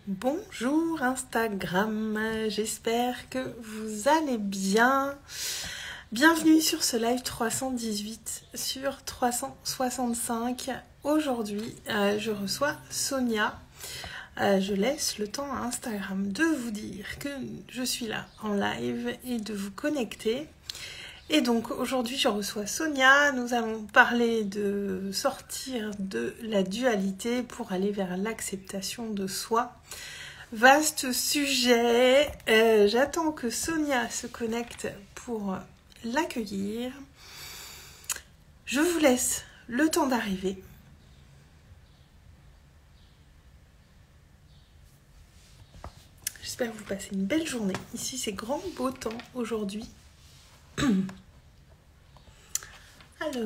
Bonjour Instagram, j'espère que vous allez bien. Bienvenue sur ce live 318 sur 365. Aujourd'hui, je reçois Sonia. Je laisse le temps à Instagram de vous dire que je suis là en live et de vous connecter. Et donc aujourd'hui je reçois Sonia, nous allons parler de sortir de la dualité pour aller vers l'acceptation de soi. Vaste sujet, j'attends que Sonia se connecte pour l'accueillir. Je vous laisse le temps d'arriver. J'espère que vous passez une belle journée. Ici c'est grand beau temps aujourd'hui. Alors,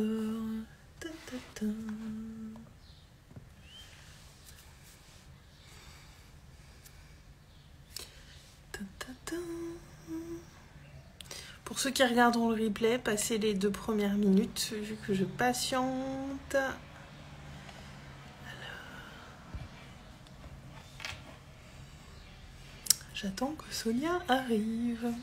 pour ceux qui regarderont le replay, passez les 2 premières minutes vu que je patiente. Alors. J'attends que Sonia arrive.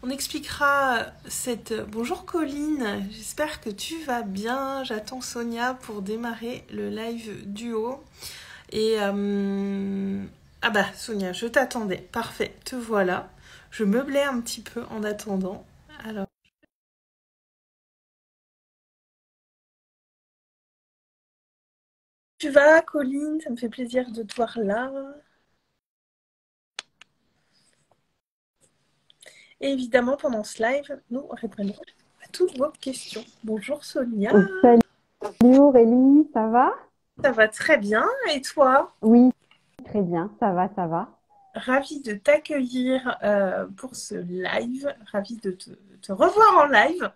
On expliquera cette... Bonjour Colline, j'espère que tu vas bien. J'attends Sonia pour démarrer le live duo. Et... Ah bah Sonia, je t'attendais. Parfait, te voilà. Je meublais un petit peu en attendant. Alors... Tu vas Colline, ça me fait plaisir de te voir là. Et évidemment, pendant ce live, nous répondrons à toutes vos questions. Bonjour Sonia. Salut Aurélie, ça va? Ça va très bien, et toi? Oui, très bien, ça va, ça va. Ravie de t'accueillir pour ce live, ravie de te revoir en live,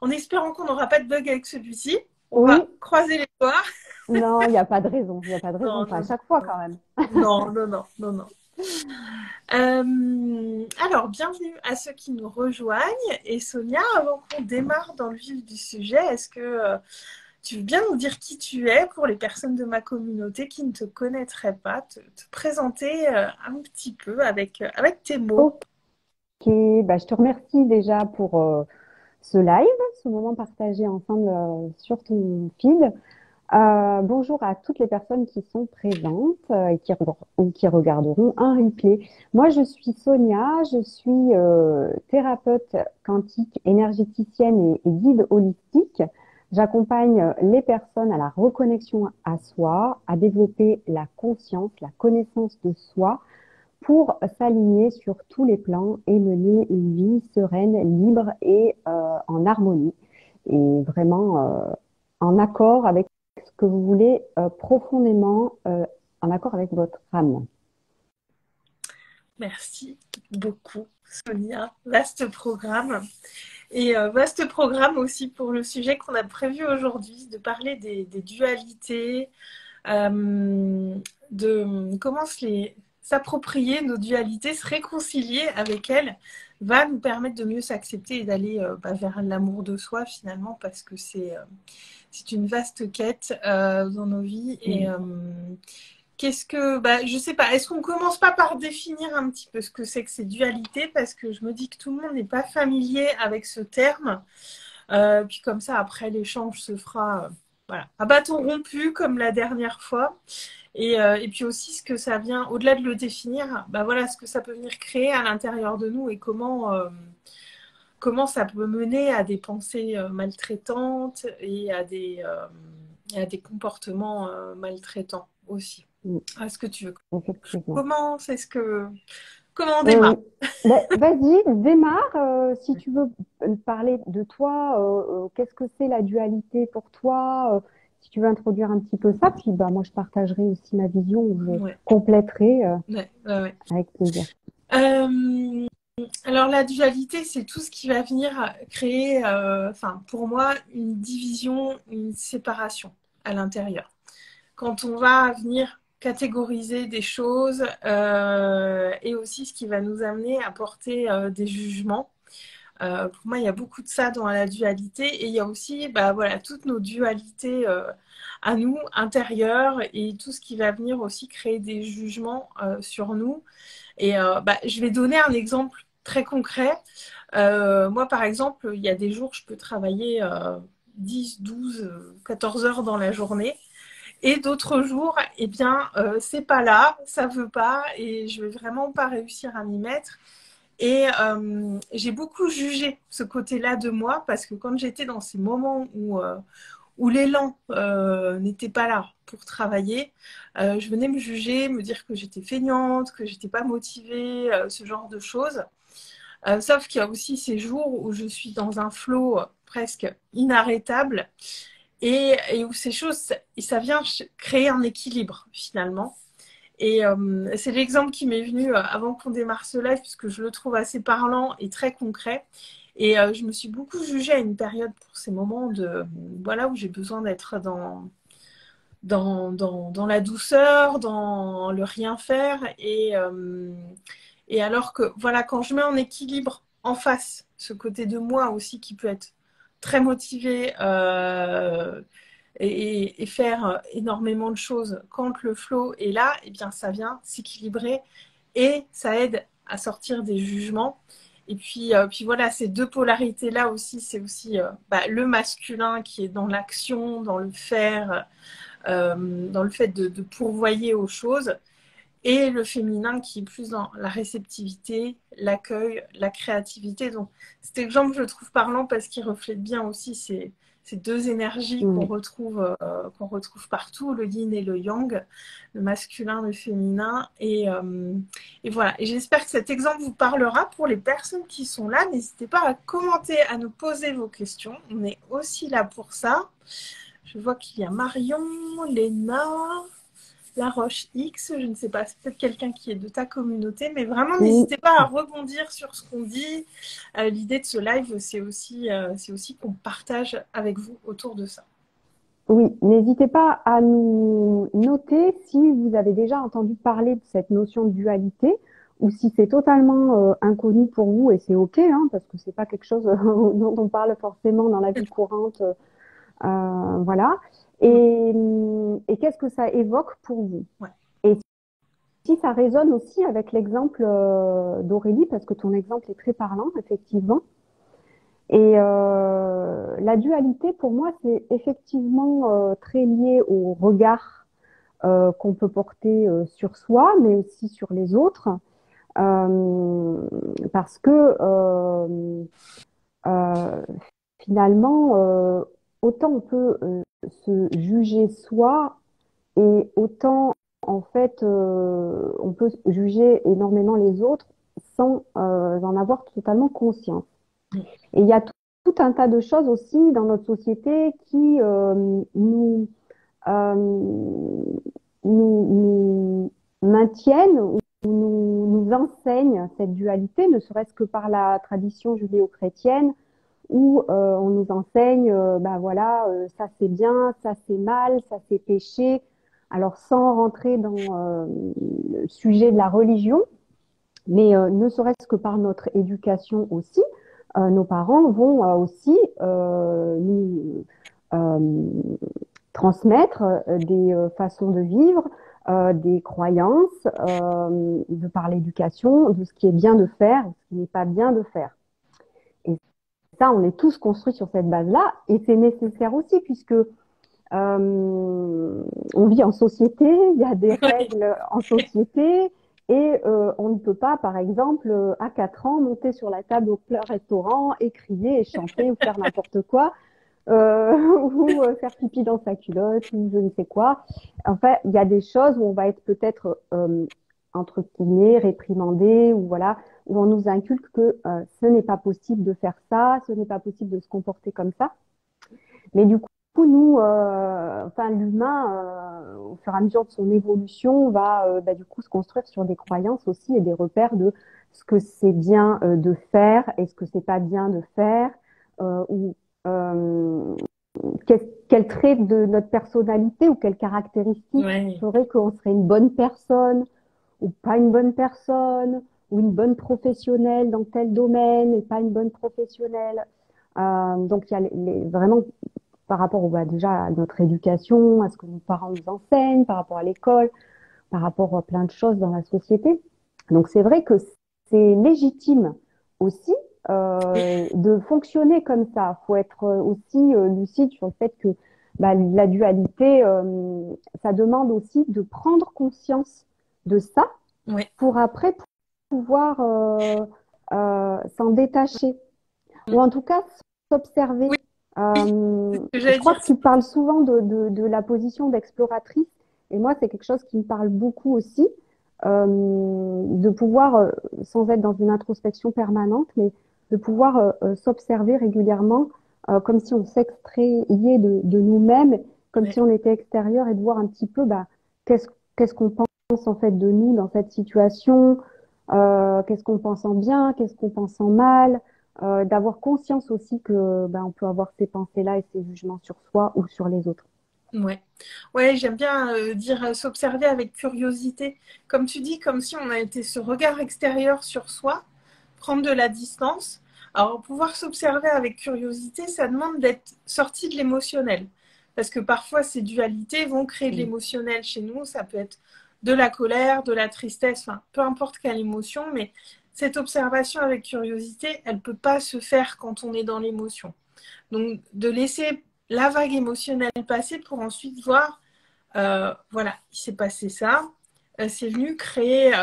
en espérant qu'on n'aura pas de bug avec celui-ci. On Oui, va croiser les doigts. non, il n'y a pas de raison, il n'y a pas de raison, Non, pas à non, chaque fois non, quand même. non, non, non, non, non. Alors, bienvenue à ceux qui nous rejoignent. Et Sonia, avant qu'on démarre dans le vif du sujet, est-ce que tu veux bien nous dire qui tu es pour les personnes de ma communauté qui ne te connaîtraient pas, te présenter un petit peu avec tes mots? Ok, bah, je te remercie déjà pour ce live, ce moment partagé ensemble sur ton feed. Bonjour à toutes les personnes qui sont présentes et ou qui regarderont un replay. Moi, je suis Sonia, je suis thérapeute quantique, énergéticienne et guide holistique. J'accompagne les personnes à la reconnexion à soi, à développer la conscience, la connaissance de soi pour s'aligner sur tous les plans et mener une vie sereine, libre et en harmonie et vraiment en accord avec ce que vous voulez profondément en accord avec votre âme. Merci beaucoup, Sonia. Vaste programme. Et vaste programme aussi pour le sujet qu'on a prévu aujourd'hui, de parler des dualités, de comment s'approprier nos dualités, se réconcilier avec elles, va nous permettre de mieux s'accepter et d'aller vers l'amour de soi finalement, parce que c'est une vaste quête dans nos vies. Et qu'est-ce que, je sais pas, est-ce qu'on commence pas par définir un petit peu ce que c'est que ces dualités, parce que je me dis que tout le monde n'est pas familier avec ce terme. Puis comme ça, après, l'échange se fera voilà, à bâton rompu, comme la dernière fois. Et puis aussi, ce que ça vient, au-delà de le définir, voilà, ce que ça peut venir créer à l'intérieur de nous et comment ça peut mener à des pensées maltraitantes et à des comportements maltraitants aussi. Mm, Est-ce que tu veux effectivement. commence? Comment on Euh, démarre? ben, vas-y, démarre. Si tu veux parler de toi, qu'est-ce que c'est la dualité pour toi? Si tu veux introduire un petit peu ça, puis bah, moi je partagerai aussi ma vision, je Ouais, compléterai ouais, ouais, ouais. avec plaisir. Euh, alors la dualité, c'est tout ce qui va venir créer, pour moi, une division, une séparation à l'intérieur. Quand on va venir catégoriser des choses et aussi ce qui va nous amener à porter des jugements Pour moi, il y a beaucoup de ça dans la dualité. Et il y a aussi bah, voilà, toutes nos dualités à nous, intérieures, et tout ce qui va venir aussi créer des jugements sur nous. Et bah, je vais donner un exemple très concret. Moi, par exemple, il y a des jours, je peux travailler 10, 12, 14 heures dans la journée. Et d'autres jours, eh bien, c'est pas là, ça veut pas, et je vais vraiment pas réussir à m'y mettre. Et j'ai beaucoup jugé ce côté-là de moi parce que quand j'étais dans ces moments où l'élan n'était pas là pour travailler, je venais me juger, me dire que j'étais feignante, que j'étais pas motivée, ce genre de choses. Sauf qu'il y a aussi ces jours où je suis dans un flow presque inarrêtable et où ces choses, ça vient créer un équilibre finalement. Et c'est l'exemple qui m'est venu avant qu'on démarre ce live, puisque je le trouve assez parlant et très concret. Et je me suis beaucoup jugée à une période pour ces moments de, voilà, où j'ai besoin d'être dans la douceur, dans le rien faire. Et alors que, voilà, quand je mets en équilibre en face ce côté de moi aussi qui peut être très motivé et faire énormément de choses quand le flow est là, eh bien ça vient s'équilibrer et ça aide à sortir des jugements. Et puis voilà, ces deux polarités-là aussi, c'est aussi bah, le masculin qui est dans l'action, dans le faire, dans le fait de pourvoyer aux choses, et le féminin qui est plus dans la réceptivité, l'accueil, la créativité. Donc cet exemple, je le trouve parlant parce qu'il reflète bien aussi ces deux énergies Mm. qu'on retrouve partout, le yin et le yang, le masculin, le féminin. Et voilà. Et j'espère que cet exemple vous parlera. Pour les personnes qui sont là, n'hésitez pas à commenter, à nous poser vos questions. On est aussi là pour ça. Je vois qu'il y a Marion, Léna, La Roche X, je ne sais pas, c'est peut-être quelqu'un qui est de ta communauté, mais vraiment Oui, n'hésitez pas à rebondir sur ce qu'on dit. L'idée de ce live, c'est aussi qu'on partage avec vous autour de ça. oui, n'hésitez pas à nous noter si vous avez déjà entendu parler de cette notion de dualité ou si c'est totalement inconnu pour vous et c'est OK, hein, parce que c'est pas quelque chose dont on parle forcément dans la vie courante, voilà. Mm. Et qu'est-ce que ça évoque pour vous? Ouais. Et si ça résonne aussi avec l'exemple d'Aurélie, parce que ton exemple est très parlant, effectivement. Et la dualité, pour moi, c'est effectivement très lié au regard qu'on peut porter sur soi, mais aussi sur les autres, parce que euh, finalement, autant on peut se juger soi, et autant en fait, on peut juger énormément les autres sans en avoir totalement conscience. Et il y a tout un tas de choses aussi dans notre société qui euh, nous maintiennent ou nous enseignent cette dualité, ne serait-ce que par la tradition judéo-chrétienne, où on nous enseigne, ben voilà, ça c'est bien, ça c'est mal, ça c'est péché. Alors sans rentrer dans le sujet de la religion, mais ne serait-ce que par notre éducation aussi, nos parents vont aussi nous euh, transmettre des façons de vivre, des croyances, de par l'éducation, de ce qui est bien de faire, ce qui n'est pas bien de faire. Et ça, on est tous construits sur cette base-là, et c'est nécessaire aussi puisque on vit en société, il y a des règles en société, et on ne peut pas, par exemple, à 4 ans, monter sur la table au restaurant et crier et chanter ou faire n'importe quoi, ou faire pipi dans sa culotte ou je ne sais quoi. Enfin, il y a des choses où on va être peut-être entre guillemets réprimandé, ou voilà, où on nous inculque que ce n'est pas possible de faire ça, ce n'est pas possible de se comporter comme ça. Mais du coup, nous, enfin l'humain, au fur et à mesure de son évolution, va bah, du coup se construire sur des croyances aussi et des repères de ce que c'est bien de faire et ce que c'est pas bien de faire, ou euh, quel trait de notre personnalité ou quelle caractéristique Ouais. ferait qu'on serait une bonne personne ou pas une bonne personne, ou une bonne professionnelle dans tel domaine et pas une bonne professionnelle. Donc il y a vraiment par rapport bah, déjà à notre éducation, à ce que nos parents nous enseignent, par rapport à l'école, par rapport à plein de choses dans la société. Donc c'est vrai que c'est légitime aussi de fonctionner comme ça. Il faut être aussi lucide sur le fait que bah, la dualité, ça demande aussi de prendre conscience de ça Ouais. pour après pouvoir s'en détacher ou en tout cas s'observer. Oui, oui, c'est ce que Je j'allais crois dire. que tu parles souvent de la position d'exploratrice et moi c'est quelque chose qui me parle beaucoup aussi, de pouvoir, sans être dans une introspection permanente, mais de pouvoir s'observer régulièrement comme si on s'extrayait de nous-mêmes, comme Ouais. si on était extérieur et de voir un petit peu bah, qu'est-ce qu'est-ce qu'on pense en fait de nous dans cette situation, qu'est-ce qu'on pense en bien, qu'est-ce qu'on pense en mal, d'avoir conscience aussi que ben, on peut avoir ces pensées-là et ces jugements sur soi ou sur les autres. Ouais, ouais, j'aime bien dire s'observer avec curiosité. Comme tu dis, comme si on a été ce regard extérieur sur soi, prendre de la distance. Alors, pouvoir s'observer avec curiosité, ça demande d'être sorti de l'émotionnel. Parce que parfois, ces dualités vont créer de Mm. l'émotionnel chez nous. Ça peut être de la colère, de la tristesse, enfin, peu importe quelle émotion, mais cette observation avec curiosité, elle ne peut pas se faire quand on est dans l'émotion. Donc, de laisser la vague émotionnelle passer pour ensuite voir, voilà, il s'est passé ça, c'est venu créer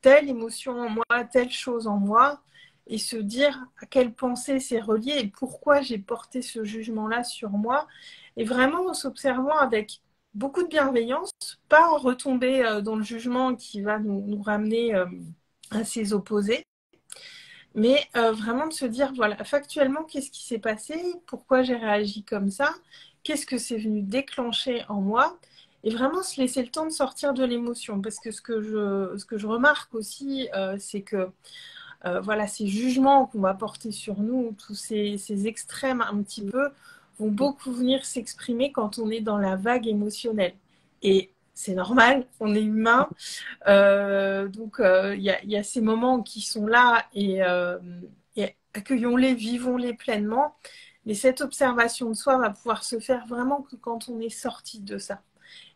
telle émotion en moi, telle chose en moi, et se dire à quelle pensée c'est relié et pourquoi j'ai porté ce jugement-là sur moi, et vraiment en s'observant avec beaucoup de bienveillance, pas en retomber dans le jugement qui va nous ramener à ses opposés, mais vraiment de se dire, voilà, factuellement, qu'est-ce qui s'est passé? Pourquoi j'ai réagi comme ça? Qu'est-ce que c'est venu déclencher en moi? Et vraiment se laisser le temps de sortir de l'émotion. Parce que ce que je remarque aussi, c'est que voilà, ces jugements qu'on va porter sur nous, tous ces extrêmes un petit peu, vont beaucoup venir s'exprimer quand on est dans la vague émotionnelle. Et c'est normal, on est humain, donc, y a ces moments qui sont là et accueillons-les, vivons-les pleinement. Mais cette observation de soi va pouvoir se faire vraiment que quand on est sorti de ça.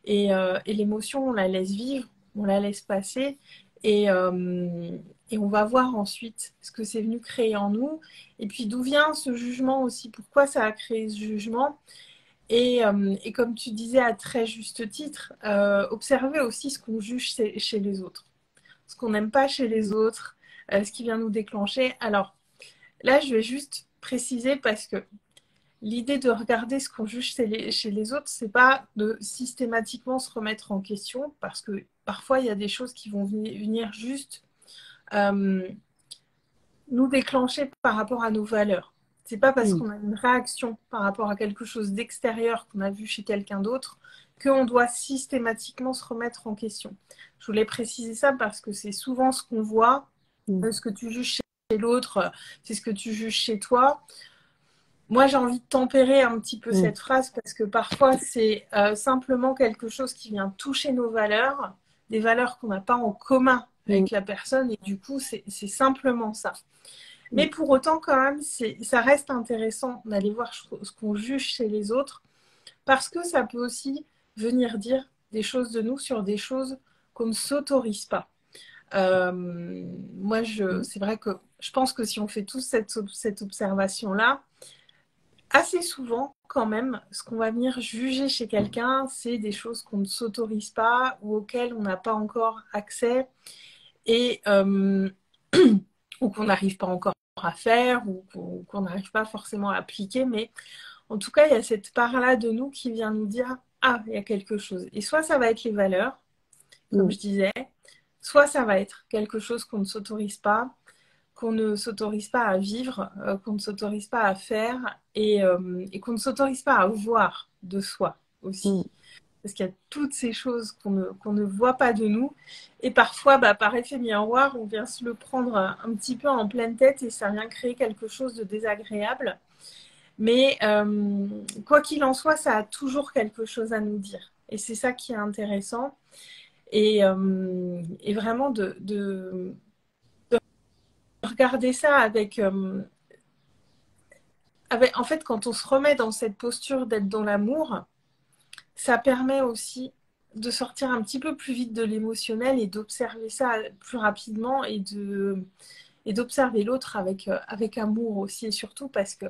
Et l'émotion, on la laisse vivre, on la laisse passer et on va voir ensuite ce que c'est venu créer en nous. Et puis d'où vient ce jugement aussi, pourquoi ça a créé ce jugement. Et comme tu disais à très juste titre, observer aussi ce qu'on juge chez les autres, ce qu'on n'aime pas chez les autres, ce qui vient nous déclencher. Alors là, je vais juste préciser parce que l'idée de regarder ce qu'on juge chez les autres, c'est pas de systématiquement se remettre en question, parce que parfois il y a des choses qui vont venir juste euh, nous déclencher par rapport à nos valeurs. C'est pas parce Mm. qu'on a une réaction par rapport à quelque chose d'extérieur qu'on a vu chez quelqu'un d'autre qu'on doit systématiquement se remettre en question. Je voulais préciser ça parce que c'est souvent ce qu'on voit, Mm. ce que tu juges chez l'autre, c'est ce que tu juges chez toi. Moi, j'ai envie de tempérer un petit peu Mm. cette phrase parce que parfois, c'est simplement quelque chose qui vient toucher nos valeurs, des valeurs qu'on n'a pas en commun Mm. avec la personne, et du coup, c'est simplement ça. Mm. Mais pour autant, quand même, ça reste intéressant d'aller voir ce qu'on juge chez les autres parce que ça peut aussi venir dire des choses de nous sur des choses qu'on ne s'autorise pas. Moi, Mm. c'est vrai que je pense que si on fait tous cette observation-là, assez souvent, quand même, ce qu'on va venir juger chez quelqu'un, c'est des choses qu'on ne s'autorise pas ou auxquelles on n'a pas encore accès et ou qu'on n'arrive pas encore à faire ou qu'on n'arrive pas forcément à appliquer. Mais en tout cas, il y a cette part-là de nous qui vient nous dire, ah, il y a quelque chose. Et soit ça va être les valeurs, comme Mm. je disais, soit ça va être quelque chose qu'on ne s'autorise pas, qu'on ne s'autorise pas à vivre, qu'on ne s'autorise pas à faire et qu'on ne s'autorise pas à voir de soi Mm. aussi. Parce qu'il y a toutes ces choses qu'on ne voit pas de nous. Et parfois, bah, par effet miroir, on vient se le prendre un petit peu en pleine tête et ça vient créer quelque chose de désagréable. Mais quoi qu'il en soit, ça a toujours quelque chose à nous dire. Et c'est ça qui est intéressant. Et vraiment de regarder ça en fait, quand on se remet dans cette posture d'être dans l'amour, ça permet aussi de sortir un petit peu plus vite de l'émotionnel et d'observer ça plus rapidement et d'observer l'autre avec amour aussi et surtout parce que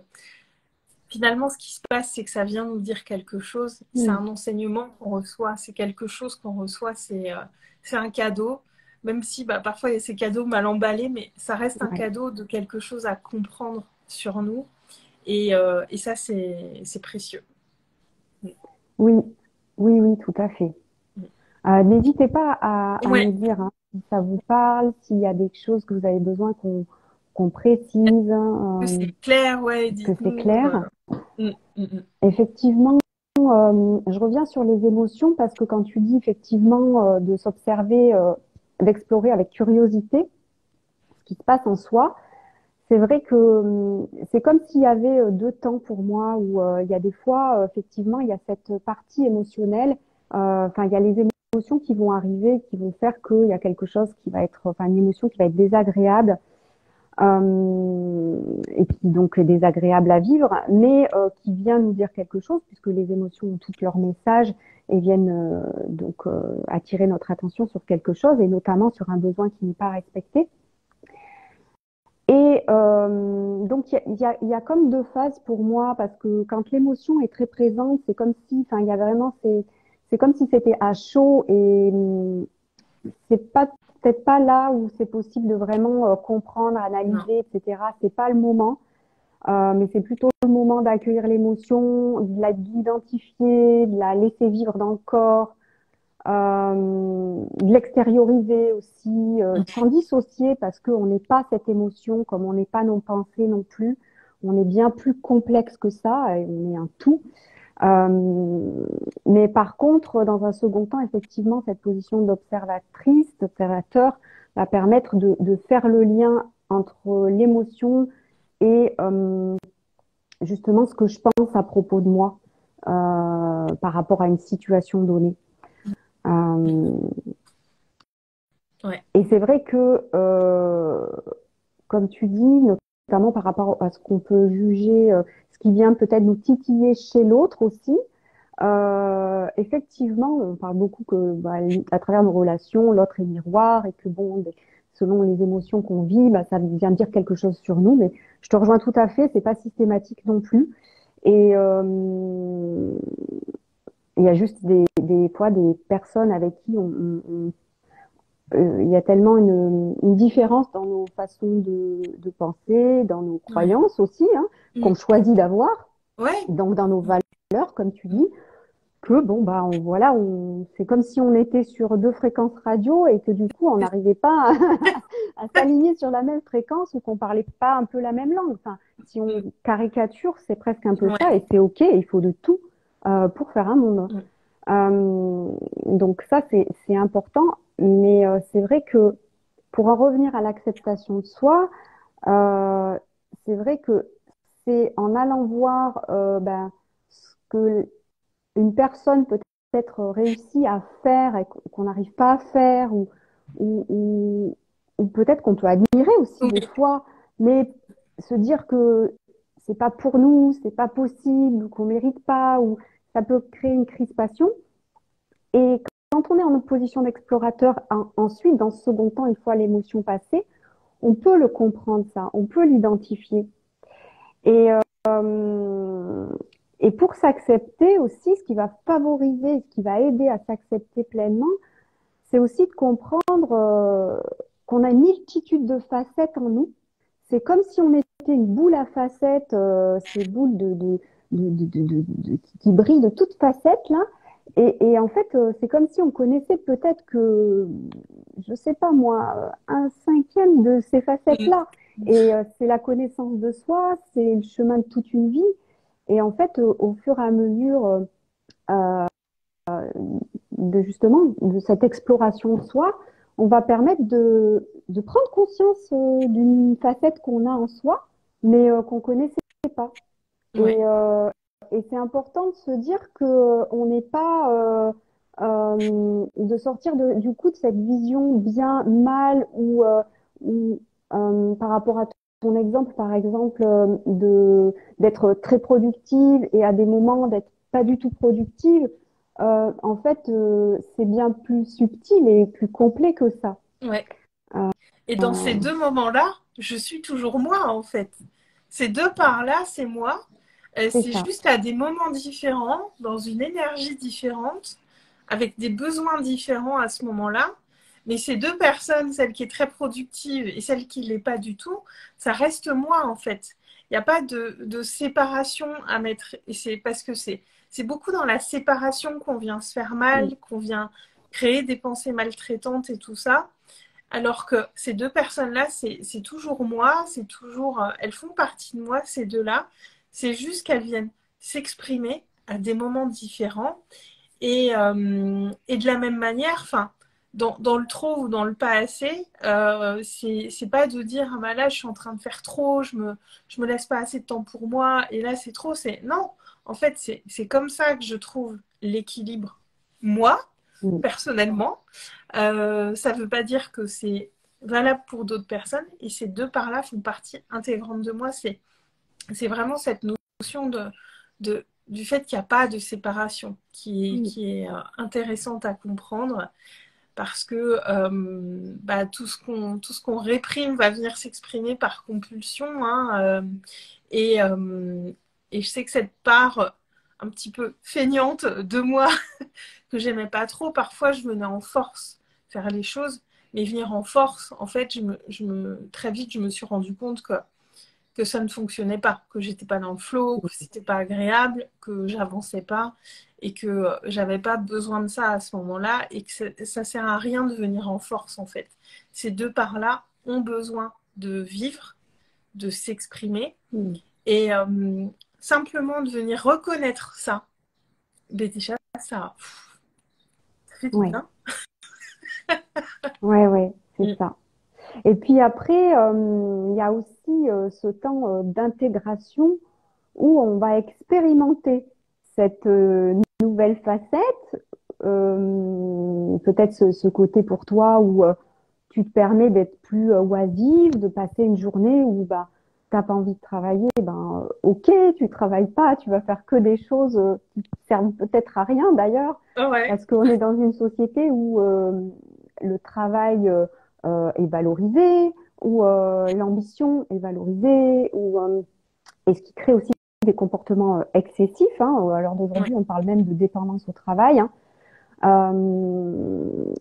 finalement ce qui se passe c'est que ça vient nous dire quelque chose, c'est Mm. un enseignement qu'on reçoit, c'est quelque chose qu'on reçoit, c'est un cadeau, même si parfois il y a ces cadeaux mal emballés, mais ça reste un Ouais. cadeau de quelque chose à comprendre sur nous et ça c'est précieux. Oui, oui, oui, tout à fait. N'hésitez pas à Ouais, me dire hein, si ça vous parle, s'il y a des choses que vous avez besoin qu'on précise, que hein, c'est clair, ouais, que c'est dites-nous. clair. Mm, mm, mm. Effectivement, je reviens sur les émotions parce que quand tu dis effectivement de s'observer, d'explorer avec curiosité ce qui se passe en soi, c'est vrai que c'est comme s'il y avait deux temps pour moi où il y a des fois, effectivement, il y a cette partie émotionnelle, enfin, il y a les émotions qui vont arriver, qui vont faire qu'il y a quelque chose qui va être, enfin, une émotion qui va être désagréable, et qui donc est désagréable à vivre, mais qui vient nous dire quelque chose, puisque les émotions ont toutes leurs messages et viennent attirer notre attention sur quelque chose, et notamment sur un besoin qui n'est pas respecté. Et donc, il y a comme deux phases pour moi, parce que quand l'émotion est très présente, c'est comme si, enfin, il y a vraiment, c'est comme si c'était à chaud et c'est pas, peut-être pas là où c'est possible de vraiment comprendre, Non. analyser, etc. C'est pas le moment, mais c'est plutôt le moment d'accueillir l'émotion, de l'identifier, de la laisser vivre dans le corps, de l'extérioriser aussi, s'en dissocier parce qu'on n'est pas cette émotion, comme on n'est pas nos pensées non plus. On est bien plus complexe que ça, et on est un tout. Mais par contre, dans un second temps, effectivement, cette position d'observatrice, d'observateur, va permettre de faire le lien entre l'émotion et justement ce que je pense à propos de moi par rapport à une situation donnée. Euh, Ouais. et c'est vrai que, comme tu dis, notamment par rapport à ce qu'on peut juger, ce qui vient peut-être nous titiller chez l'autre aussi, effectivement, on parle beaucoup que à travers nos relations, l'autre est miroir et que bon, selon les émotions qu'on vit, ça vient dire quelque chose sur nous. Mais je te rejoins tout à fait, c'est pas systématique non plus. Et il y a juste des fois des personnes avec qui il y a tellement une différence dans nos façons de penser, dans nos Ouais. croyances aussi, hein, Mm. qu'on choisit d'avoir, Ouais. donc dans nos valeurs, comme tu dis, que bon voilà, c'est comme si on était sur deux fréquences radio et que du coup on n'arrivait pas à s'aligner sur la même fréquence ou qu'on parlait pas un peu la même langue. Enfin, si on Mm. caricature, c'est presque un peu ça Ouais. et c'est ok. Il faut de tout pour faire un monde. Mm. Donc ça c'est important, mais c'est vrai que pour en revenir à l'acceptation de soi, euh, c'est vrai que c'est en allant voir ce que une personne peut-être réussit à faire et qu'on n'arrive pas à faire, ou, ou, ou peut-être qu'on peut admirer aussi des Oui. fois, mais se dire que c'est pas pour nous, c'est pas possible, ou qu'on mérite pas, ou ça peut créer une crispation. Et quand on est en position d'explorateur, ensuite, dans ce second temps, une fois l'émotion passée, on peut le comprendre ça, on peut l'identifier. Et, euh, et pour s'accepter aussi, ce qui va favoriser, ce qui va aider à s'accepter pleinement, c'est aussi de comprendre qu'on a une multitude de facettes en nous. C'est comme si on était une boule à facettes, ces boules qui brillent de toutes facettes là. Et en fait, c'est comme si on connaissait peut-être que, je sais pas moi, un cinquième de ces Mm. facettes-là. Et c'est la connaissance de soi, c'est le chemin de toute une vie. Et en fait, au fur et à mesure de justement de cette exploration de soi, on va permettre de prendre conscience d'une facette qu'on a en soi, mais qu'on connaissait pas. Ouais. Et c'est important de se dire que on n'est pas de sortir du coup de cette vision bien mal ou par rapport à ton exemple, par exemple, d'être très productive et à des moments d'être pas du tout productive, en fait, c'est bien plus subtil et plus complet que ça. Ouais. Euh, Et dans ces deux moments-là, je suis toujours moi, en fait. Ces deux parts-là, c'est moi. c'est C'est ça. juste à des moments différents, dans une énergie différente, avec des besoins différents à ce moment-là. Mais ces deux personnes, celle qui est très productive et celle qui ne l'est pas du tout, ça reste moi, en fait. Il n'y a pas de séparation à mettre. Et c'est parce que c'est beaucoup dans la séparation qu'on vient se faire Mm. mal, qu'on vient créer des pensées maltraitantes et tout ça. Alors que ces deux personnes-là, c'est toujours moi, c'est toujours, elles font partie de moi, ces deux-là. C'est juste qu'elles viennent s'exprimer à des moments différents. Et de la même manière, enfin, dans le trop ou dans le pas assez, c'est pas de dire, ah bah là, je suis en train de faire trop, je me laisse pas assez de temps pour moi, et là, c'est trop. C'est non, en fait, c'est comme ça que je trouve l'équilibre, moi, Mm. personnellement. Ça ne veut pas dire que c'est valable pour d'autres personnes. Et ces deux parts-là font partie intégrante de moi. C'est vraiment cette notion du fait qu'il n'y a pas de séparation Mm. qui est intéressante à comprendre parce que bah, tout ce qu'on réprime va venir s'exprimer par compulsion. Hein, et je sais que cette part un petit peu feignante de moi que j'aimais pas trop. Parfois, je venais en force faire les choses, mais venir en force, en fait, très vite, je me suis rendu compte que ça ne fonctionnait pas, que j'étais pas dans le flow, que c'était pas agréable, que j'avançais pas et que j'avais pas besoin de ça à ce moment-là et que ça sert à rien de venir en force en fait. Ces deux parts-là ont besoin de vivre, de s'exprimer Mm. et simplement de venir reconnaître ça. Ben déjà, ça fait du Ouais, bien. ouais, ouais, c'est Mm. ça. Et puis après, il y a aussi ce temps d'intégration où on va expérimenter cette nouvelle facette, peut-être ce côté pour toi où tu te permets d'être plus oisive, de passer une journée où bah t'as pas envie de travailler, ben ok, tu travailles pas, tu vas faire que des choses qui servent peut-être à rien d'ailleurs, Ah ouais. parce qu'on est dans une société où le travail est valorisé, où l'ambition est valorisée, où et ce qui crée aussi des comportements excessifs. Hein. À l'heure Ouais. d'aujourd'hui, on parle même de dépendance au travail. Hein.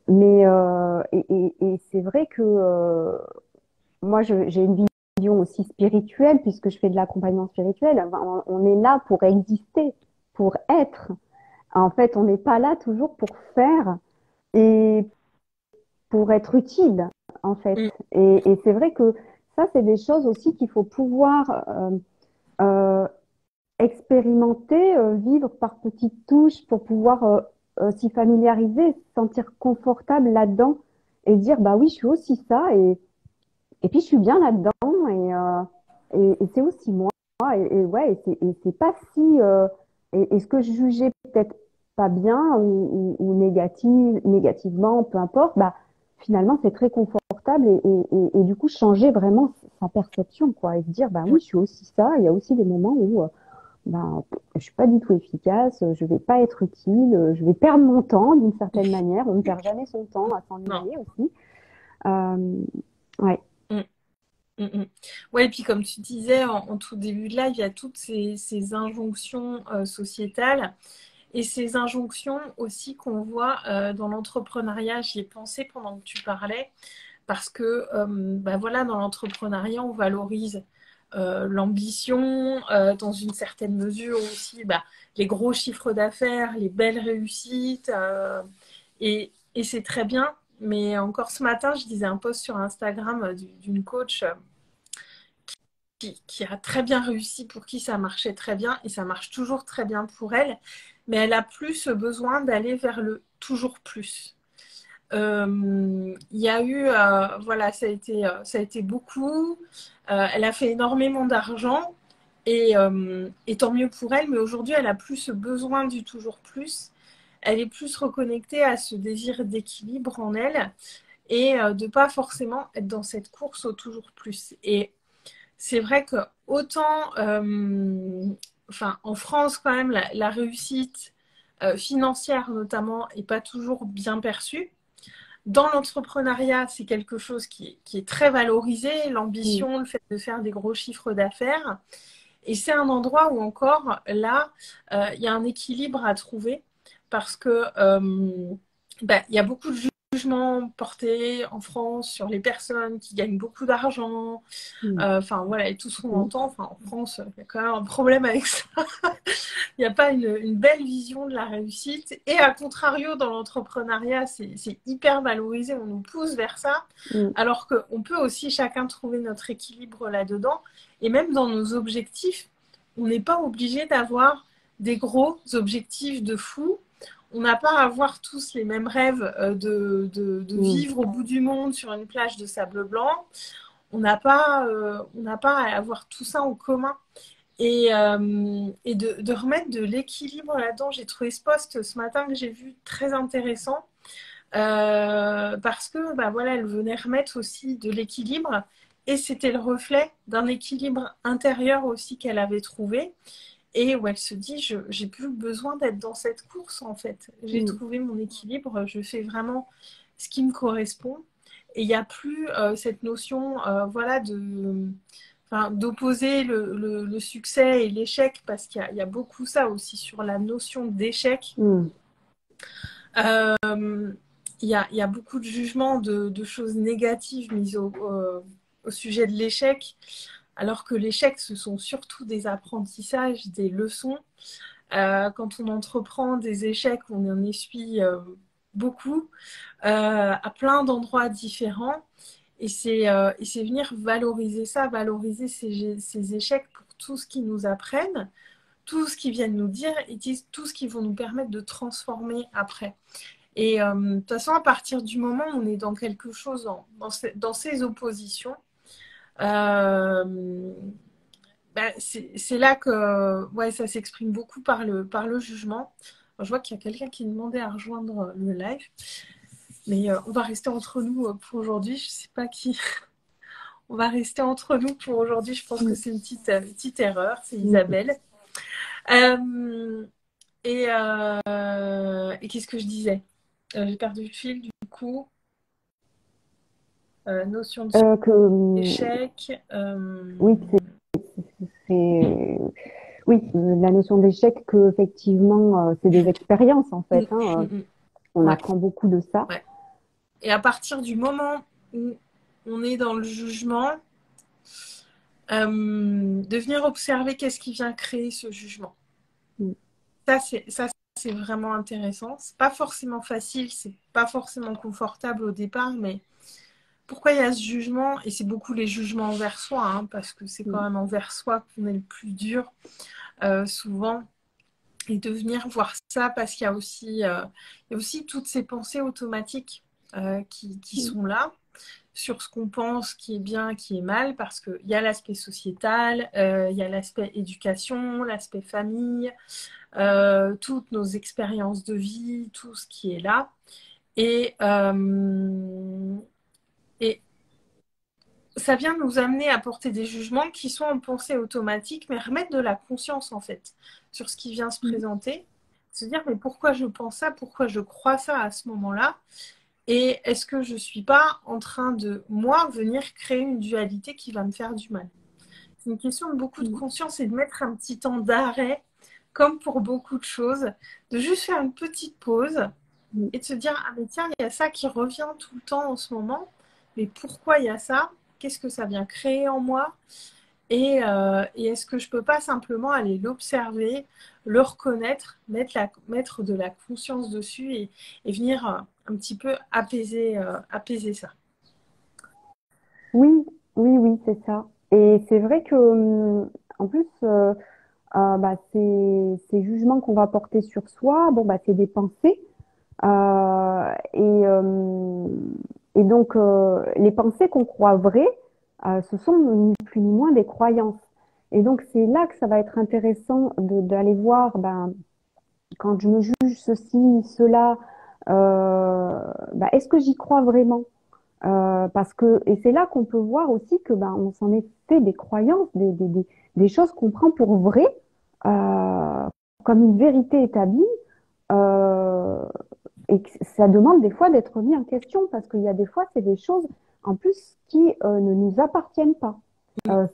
Et c'est vrai que moi, j'ai une vision aussi spirituelle puisque je fais de l'accompagnement spirituel. Enfin, on est là pour exister, pour être. En fait, on n'est pas là toujours pour faire et pour être utile, en fait. Mm. Et c'est vrai que ça, c'est des choses aussi qu'il faut pouvoir euh, expérimenter, vivre par petites touches pour pouvoir s'y familiariser, se sentir confortable là-dedans et dire bah oui, je suis aussi ça et puis je suis bien là-dedans et c'est aussi moi et ouais et c'est pas si et ce que je jugeais peut-être pas bien ou négativement, peu importe, bah finalement c'est très confortable et du coup changer vraiment sa perception quoi et se dire bah Ouais. oui, je suis aussi ça. Il y a aussi des moments où ben, je suis pas du tout efficace, je vais pas être utile, je vais perdre mon temps d'une certaine manière. On ne perd jamais son temps à Non. s'ennuyer aussi. Euh, ouais. Mm. Mm, mm. Ouais, et puis comme tu disais en tout début de live, il y a toutes ces injonctions sociétales et ces injonctions aussi qu'on voit dans l'entrepreneuriat. J'y ai pensé pendant que tu parlais parce que bah voilà, dans l'entrepreneuriat, on valorise l'ambition, dans une certaine mesure aussi bah, les gros chiffres d'affaires, les belles réussites. Et c'est très bien. Mais encore ce matin, je disais un post sur Instagram d'une coach qui a très bien réussi, pour qui ça marchait très bien, et ça marche toujours très bien pour elle, mais elle a plus ce besoin d'aller vers le toujours plus. Il y a eu, voilà, ça a été beaucoup. Elle a fait énormément d'argent et tant mieux pour elle, mais aujourd'hui, elle a plus ce besoin du toujours plus. Elle est plus reconnectée à ce désir d'équilibre en elle et de pas forcément être dans cette course au toujours plus. Et c'est vrai que autant, enfin, en France quand même, la réussite financière notamment est pas toujours bien perçue. Dans l'entrepreneuriat, c'est quelque chose qui est très valorisé, Mm. l'ambition, le fait de faire des gros chiffres d'affaires. Et c'est un endroit où encore, là, il y a un équilibre à trouver parce que bah, il y a beaucoup de jugements portés en France sur les personnes qui gagnent beaucoup d'argent. Mm. Enfin, voilà, et tout ce qu'on Mm. entend. Enfin, en France, il y a quand même un problème avec ça. Il n'y a pas une belle vision de la réussite. Et à contrario, dans l'entrepreneuriat, c'est hyper valorisé. On nous pousse vers ça. Mm. Alors qu'on peut aussi chacun trouver notre équilibre là-dedans. Et même dans nos objectifs, on n'est pas obligé d'avoir des gros objectifs de fou. On n'a pas à avoir tous les mêmes rêves de Mm. vivre au bout du monde sur une plage de sable blanc. On n'a pas à avoir tout ça en commun et de remettre de l'équilibre là-dedans. J'ai trouvé ce post ce matin que j'ai vu très intéressant parce que bah, voilà, elle venait remettre aussi de l'équilibre et c'était le reflet d'un équilibre intérieur aussi qu'elle avait trouvé et où elle se dit j'ai plus besoin d'être dans cette course en fait. J'ai Mm. trouvé mon équilibre, je fais vraiment ce qui me correspond et il n'y a plus cette notion voilà enfin, d'opposer le succès et l'échec parce qu'il y a beaucoup ça aussi sur la notion d'échec. Mm. Il y a beaucoup de jugements de choses négatives mises au sujet de l'échec, alors que l'échec, ce sont surtout des apprentissages, des leçons. Quand on entreprend des échecs, on en essuie beaucoup à plein d'endroits différents. Et c'est venir valoriser ça, valoriser ces échecs pour tout ce qu'ils nous apprennent, tout ce qu'ils viennent nous dire et tout ce qu'ils vont nous permettre de transformer après. Et de toute façon, à partir du moment où on est dans quelque chose, dans ces oppositions, euh, bah, c'est là que ouais, ça s'exprime beaucoup par le jugement. Alors, je vois qu'il y a quelqu'un qui demandait à rejoindre le live, mais on va rester entre nous pour aujourd'hui. Je sais pas qui. On va rester entre nous pour aujourd'hui. Je pense que Mm. c'est une petite erreur. C'est Mm. Isabelle. Et qu'est-ce que je disais j'ai perdu le fil du coup. Notion de Que, échec. oui, c'est, oui, la notion d'échec, que effectivement, c'est des expériences en fait. Hein. On Ouais, apprend beaucoup de ça. ouais. Et à partir du moment où on est dans le jugement, de venir observer qu'est-ce qui vient créer ce jugement. Mm. Ça, c'est vraiment intéressant. C'est pas forcément facile, c'est pas forcément confortable au départ, mais pourquoi il y a ce jugement? Et c'est beaucoup les jugements envers soi, hein, parce que c'est quand Mm. même envers soi qu'on est le plus dur souvent. Et de venir voir ça parce il y a aussi toutes ces pensées automatiques qui Mm. sont là sur ce qu'on pense qui est bien, qui est mal, parce qu'il y a l'aspect sociétal, il y a l'aspect éducation, l'aspect famille, toutes nos expériences de vie, tout ce qui est là. Et, et ça vient nous amener à porter des jugements qui sont en pensée automatique, mais remettre de la conscience en fait sur ce qui vient se Mm. présenter. Se dire, mais pourquoi je pense ça, pourquoi je crois ça à ce moment-là? Et est-ce que je ne suis pas en train de, moi, venir créer une dualité qui va me faire du mal? C'est une question de beaucoup de Mm. conscience et de mettre un petit temps d'arrêt, comme pour beaucoup de choses, de juste faire une petite pause Mm. et de se dire, ah mais tiens, il y a ça qui revient tout le temps en ce moment, mais pourquoi il y a ça? Qu'est-ce que ça vient créer en moi? Et est-ce que je peux pas simplement aller l'observer, le reconnaître, mettre de la conscience dessus et venir un petit peu apaiser ça. Oui, oui, oui, c'est ça. Et c'est vrai que, en plus, bah, ces jugements qu'on va porter sur soi, bon, bah, c'est des pensées. Euh, et, euh, et donc, les pensées qu'on croit vraies, ce sont ni plus ni moins des croyances. Et donc, c'est là que ça va être intéressant d'aller voir, ben, quand je me juge ceci, cela, bah, est-ce que j'y crois vraiment? Parce que, et c'est là qu'on peut voir aussi que ben, on s'en est fait des croyances, des choses qu'on prend pour vraies, euh, comme une vérité établie, euh, et que ça demande des fois d'être mis en question, parce qu'il y a des fois, c'est des choses en plus qui ne nous appartiennent pas.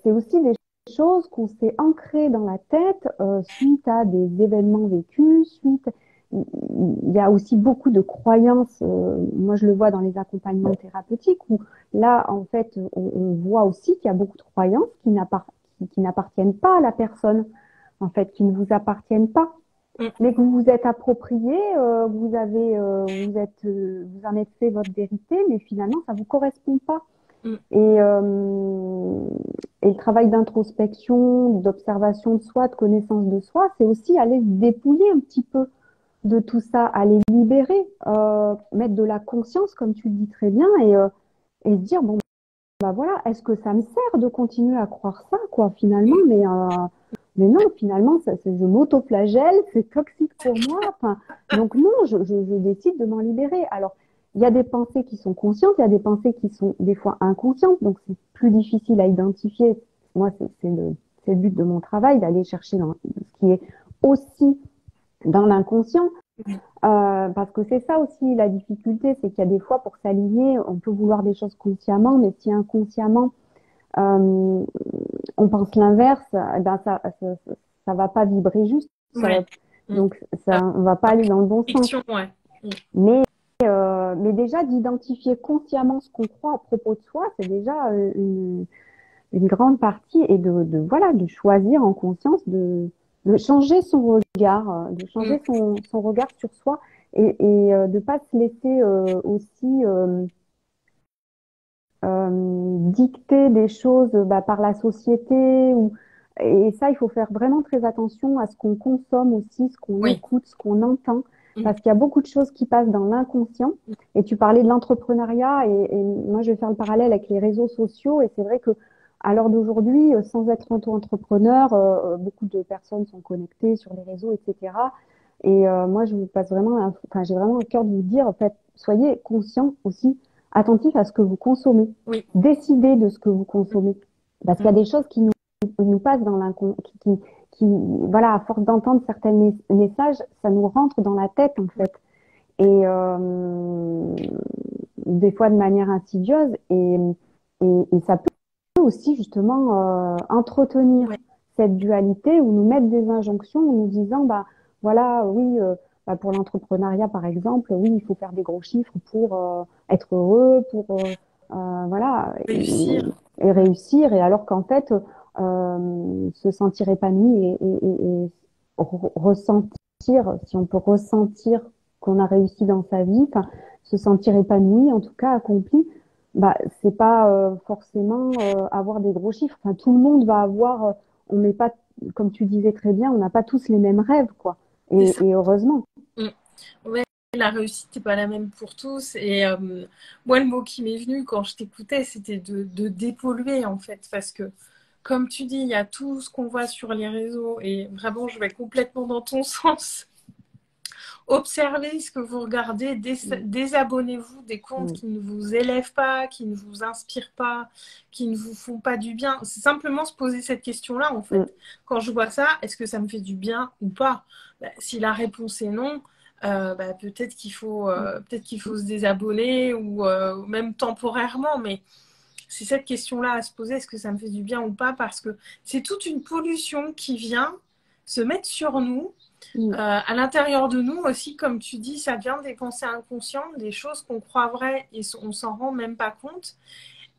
C'est aussi des choses qu'on s'est ancrées dans la tête suite à des événements vécus, il y a aussi beaucoup de croyances. Moi, je le vois dans les accompagnements thérapeutiques où là, en fait, on voit aussi qu'il y a beaucoup de croyances qui n'appartiennent pas à la personne, en fait, qui ne vous appartiennent pas, Mm. mais que vous vous êtes approprié, vous en êtes fait votre vérité, mais finalement, ça vous correspond pas. Mm. Et le travail d'introspection, d'observation de soi, de connaissance de soi, c'est aussi aller se dépouiller un petit peu de tout ça, à les libérer, mettre de la conscience, comme tu le dis très bien, et se dire, bon, bah voilà, est-ce que ça me sert de continuer à croire ça, quoi, finalement, mais non, finalement, je m'auto-flagelle, c'est toxique pour moi, enfin, donc non, je décide de m'en libérer. Alors, il y a des pensées qui sont conscientes, il y a des pensées qui sont des fois inconscientes, donc c'est plus difficile à identifier. Moi, c'est le but de mon travail, d'aller chercher dans ce qui est aussi dans l'inconscient. Parce que c'est ça aussi la difficulté, c'est qu'il y a des fois pour s'aligner, on peut vouloir des choses consciemment, mais si inconsciemment on pense l'inverse, eh ben ça va pas vibrer juste, Ouais. donc ça, on va pas aller dans le bon sens. Fiction, ouais. Mais mais déjà d'identifier consciemment ce qu'on croit à propos de soi, c'est déjà une grande partie et voilà, de choisir en conscience de changer son regard, de Mm. changer son regard sur soi de pas se laisser aussi dicter des choses bah, par la société et ça, il faut faire vraiment très attention à ce qu'on consomme aussi, ce qu'on Oui. écoute, ce qu'on entend, Mm. parce qu'il y a beaucoup de choses qui passent dans l'inconscient. Et tu parlais de l'entrepreneuriat, et moi, je vais faire le parallèle avec les réseaux sociaux, et c'est vrai que à l'heure d'aujourd'hui, sans être auto-entrepreneur, beaucoup de personnes sont connectées sur les réseaux, etc. Et moi, je vous passe vraiment, enfin, j'ai vraiment le cœur de vous dire, en fait, soyez conscients aussi, attentifs à ce que vous consommez, Oui. décidez de ce que vous consommez, parce qu'il y a des choses qui nous passent dans l'inconscient, voilà, à force d'entendre certains messages, ça nous rentre dans la tête en fait, et des fois de manière insidieuse, et ça peut aussi justement entretenir Ouais. cette dualité ou nous mettre des injonctions en nous disant, bah voilà, oui, bah, pour l'entrepreneuriat par exemple, oui, il faut faire des gros chiffres pour être heureux, pour voilà, Réussir. et réussir, et alors qu'en fait, se sentir épanoui et ressentir, si on peut ressentir qu'on a réussi dans sa vie, enfin, se sentir épanoui, en tout cas accompli, bah, c'est pas forcément avoir des gros chiffres. Enfin, tout le monde va avoir, on n'est pas, comme tu disais très bien, on n'a pas tous les mêmes rêves, quoi. C'est ça. Et heureusement. Mm. Ouais, la réussite n'est pas la même pour tous. Et moi, le mot qui m'est venu quand je t'écoutais, c'était de dépolluer, en fait. Parce que, comme tu dis, il y a tout ce qu'on voit sur les réseaux. Et vraiment, je vais complètement dans ton sens. Observez ce que vous regardez, désabonnez-vous des comptes Mm. qui ne vous élèvent pas, qui ne vous inspirent pas, qui ne vous font pas du bien. C'est simplement se poser cette question-là, en fait. Mm. Quand je vois ça, est-ce que ça me fait du bien ou pas? Bah, si la réponse est non, bah, peut-être qu'il faut se désabonner ou même temporairement, mais c'est cette question-là à se poser, est-ce que ça me fait du bien ou pas? Parce que c'est toute une pollution qui vient se mettre sur nous Mm. à l'intérieur de nous aussi, comme tu dis, ça vient des pensées inconscientes, des choses qu'on croit vraies et on s'en rend même pas compte.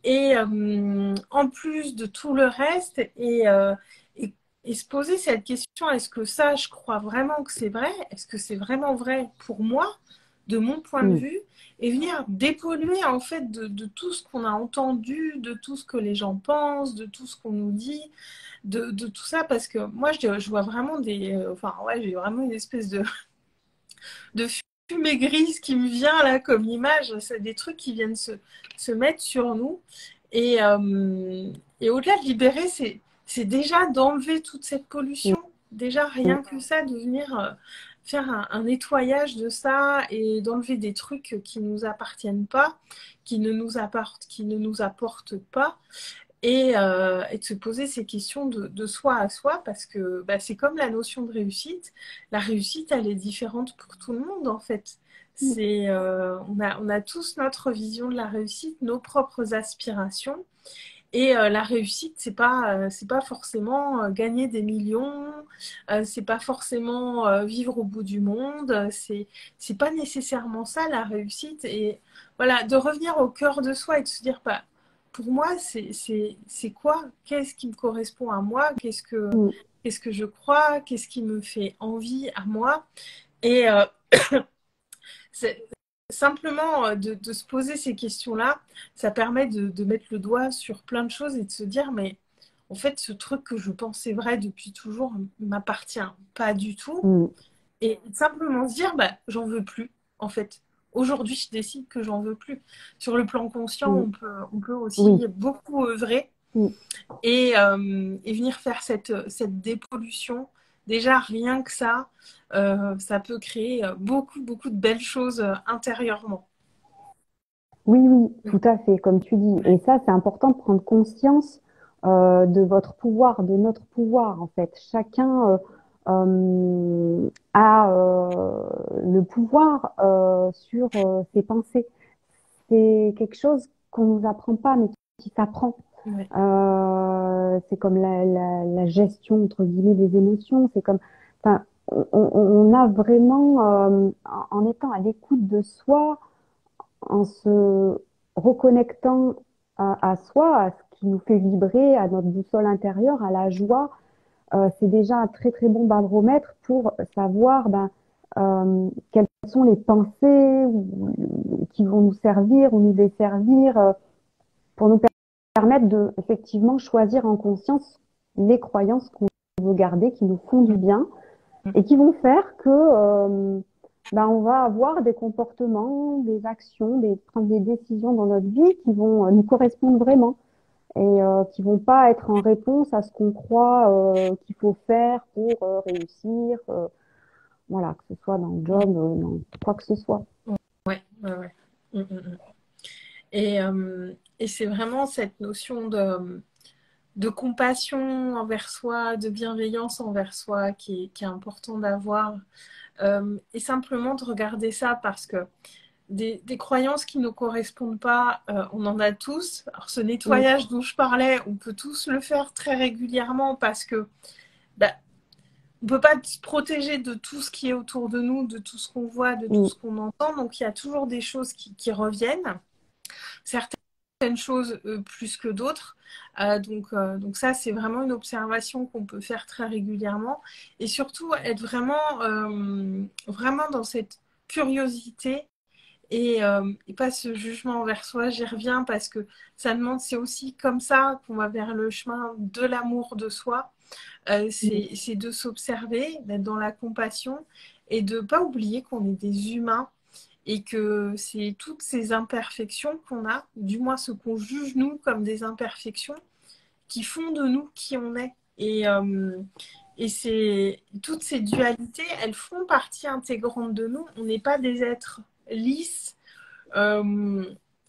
Et en plus de tout le reste, et se poser cette question, est-ce que ça, je crois vraiment que c'est vrai? Est-ce que c'est vraiment vrai pour moi, de mon point de Mm. vue? Et venir dépolluer en fait de tout ce qu'on a entendu, de tout ce que les gens pensent, de tout ce qu'on nous dit, de tout ça, parce que moi, je vois vraiment enfin, ouais, j'ai vraiment une espèce de fumée grise qui me vient là comme image. C'est des trucs qui viennent se mettre sur nous. Et, et au-delà de libérer, c'est déjà d'enlever toute cette pollution. Déjà, rien que ça, de venir faire un nettoyage de ça et d'enlever des trucs qui ne nous appartiennent pas, qui ne nous apportent pas. Et de se poser ces questions de soi à soi parce que bah, c'est comme la notion de réussite. La réussite, elle est différente pour tout le monde en fait. On a tous notre vision de la réussite, nos propres aspirations. Et la réussite, c'est pas forcément gagner des millions, c'est pas forcément vivre au bout du monde, c'est pas nécessairement ça la réussite. Et voilà, de revenir au cœur de soi et de se dire, bah, pour moi, c'est quoi? Qu'est-ce qui me correspond à moi? Mm. Qu'est-ce que je crois? Qu'est-ce qui me fait envie à moi? Et c'est, simplement de se poser ces questions-là, ça permet de mettre le doigt sur plein de choses et de se dire, mais en fait, ce truc que je pensais vrai depuis toujours m'appartient pas du tout. Mm. Et simplement se dire, bah, j'en veux plus, en fait. Aujourd'hui, je décide que j'en veux plus. Sur le plan conscient, Mm. on peut aussi Oui. beaucoup œuvrer Mm. et venir faire cette dépollution. Déjà, rien que ça peut créer beaucoup de belles choses intérieurement. Oui, oui, tout à fait, comme tu dis. Et ça, c'est important de prendre conscience de votre pouvoir, de notre pouvoir, en fait. Chacun a le pouvoir sur ses pensées. C'est quelque chose qu'on nous apprend pas, mais qui s'apprend. Ouais. C'est comme la gestion, entre guillemets, des émotions. C'est comme, enfin, on a vraiment, en étant à l'écoute de soi, en se reconnectant à soi, à ce qui nous fait vibrer, à notre boussole intérieure, à la joie, c'est déjà un très très bon baromètre pour savoir quelles sont les pensées qui vont nous servir ou nous desservir pour nous permettre de effectivement choisir en conscience les croyances qu'on veut garder, qui nous font du bien et qui vont faire que on va avoir des comportements, des actions, prendre des décisions dans notre vie qui vont nous correspondre vraiment et qui vont pas être en réponse à ce qu'on croit qu'il faut faire pour réussir, voilà, que ce soit dans le job, dans quoi que ce soit. Ouais, ouais, ouais. Mm. Et c'est vraiment cette notion de compassion envers soi, de bienveillance envers soi qui est important d'avoir. Et simplement de regarder ça parce que des croyances qui ne nous correspondent pas, on en a tous. Alors ce Mm, nettoyage dont je parlais, on peut tous le faire très régulièrement parce que bah, on ne peut pas se protéger de tout ce qui est autour de nous, de tout ce qu'on voit, de tout mm, ce qu'on entend. Donc il y a toujours des choses qui reviennent. Certaines choses plus que d'autres. Donc ça, c'est vraiment une observation qu'on peut faire très régulièrement. Et surtout, être vraiment dans cette curiosité et pas ce jugement envers soi. J'y reviens parce que ça demande, c'est aussi comme ça qu'on va vers le chemin de l'amour de soi. mm. C'est de s'observer, d'être dans la compassion et de ne pas oublier qu'on est des humains et que c'est toutes ces imperfections qu'on a, du moins ce qu'on juge nous comme des imperfections, qui font de nous qui on est. Et toutes ces dualités, elles font partie intégrante de nous. On n'est pas des êtres lisses, euh,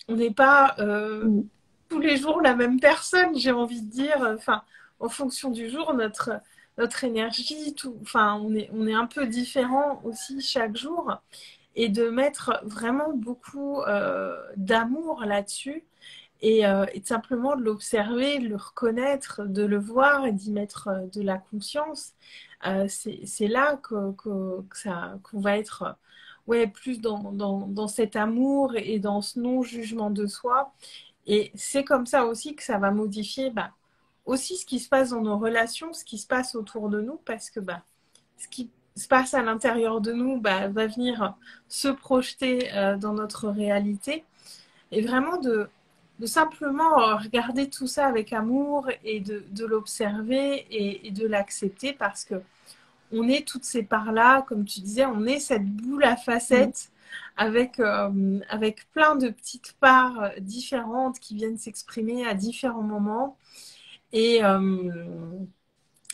on n'est pas Mm. tous les jours la même personne, j'ai envie de dire. Enfin, en fonction du jour, notre énergie, tout, enfin, on est un peu différent aussi chaque jour et de mettre vraiment beaucoup d'amour là-dessus et de simplement de l'observer, de le reconnaître, de le voir et d'y mettre de la conscience. C'est là qu'on va être ouais, plus dans cet amour et dans ce non-jugement de soi. Et c'est comme ça aussi que ça va modifier bah, aussi ce qui se passe dans nos relations, ce qui se passe autour de nous, parce que bah, ce qui se passe à l'intérieur de nous bah, va venir se projeter dans notre réalité. Et vraiment de simplement regarder tout ça avec amour et de l'observer et de l'accepter parce que on est toutes ces parts-là, comme tu disais, on est cette boule à Mm. facettes avec plein de petites parts différentes qui viennent s'exprimer à différents moments. Et, euh,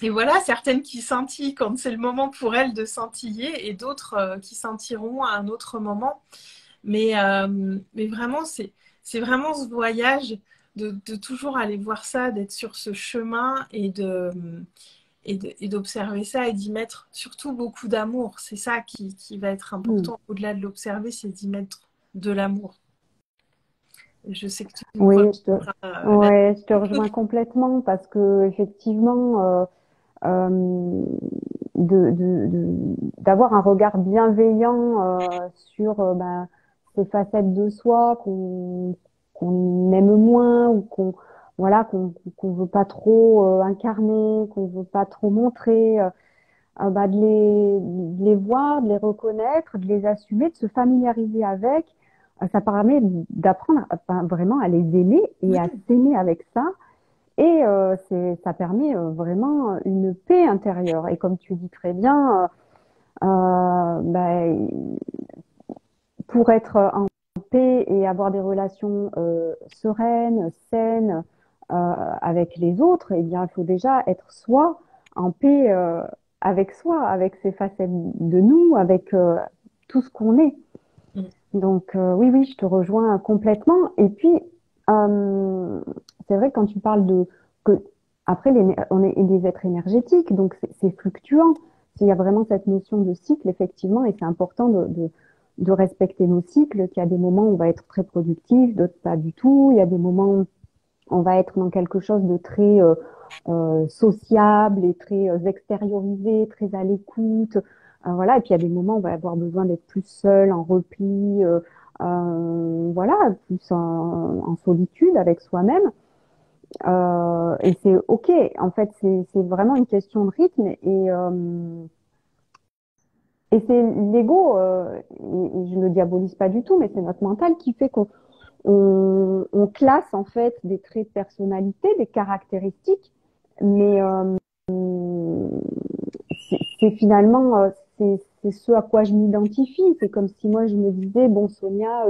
Et voilà, certaines qui scintillent quand c'est le moment pour elles de scintiller et d'autres qui scintilleront à un autre moment. Mais vraiment, c'est vraiment ce voyage de toujours aller voir ça, d'être sur ce chemin et d'observer ça et d'y mettre surtout beaucoup d'amour. C'est ça qui va être Hmm. important. Au-delà de l'observer, c'est d'y mettre de l'amour. Et je sais que tu nous Oui, rejoindras là. ouais, je te rejoins complètement parce que effectivement, euh, d'avoir un regard bienveillant sur ben, ces facettes de soi qu'on aime moins ou qu'on veut pas trop incarner, qu'on veut pas trop montrer, bah, de les voir, de les reconnaître, de les assumer, de se familiariser avec. Ça permet d'apprendre ben, vraiment à les aimer et à Oui, s'aimer avec ça. Et ça permet vraiment une paix intérieure. Et comme tu dis très bien, ben, pour être en paix et avoir des relations sereines, saines avec les autres, eh bien, il faut déjà être soi en paix avec soi, avec ses facettes de nous, avec tout ce qu'on est. Donc oui, oui, je te rejoins complètement. Et puis, euh, c'est vrai quand tu parles de que après, on est des êtres énergétiques, donc c'est fluctuant. S'il y a vraiment cette notion de cycle, effectivement, et c'est important de respecter nos cycles, qu'il y a des moments où on va être très productif, d'autres pas du tout. Il y a des moments où on va être dans quelque chose de très sociable et très extériorisé, très à l'écoute. Voilà. Et puis il y a des moments où on va avoir besoin d'être plus seul, en repli, voilà, plus en solitude avec soi-même. Et c'est ok. En fait, c'est vraiment une question de rythme et c'est l'ego. Et je le diabolise pas du tout, mais c'est notre mental qui fait on classe en fait des traits de personnalité, des caractéristiques, mais c'est finalement c'est ce à quoi je m'identifie. C'est comme si moi je me disais bon Sonia,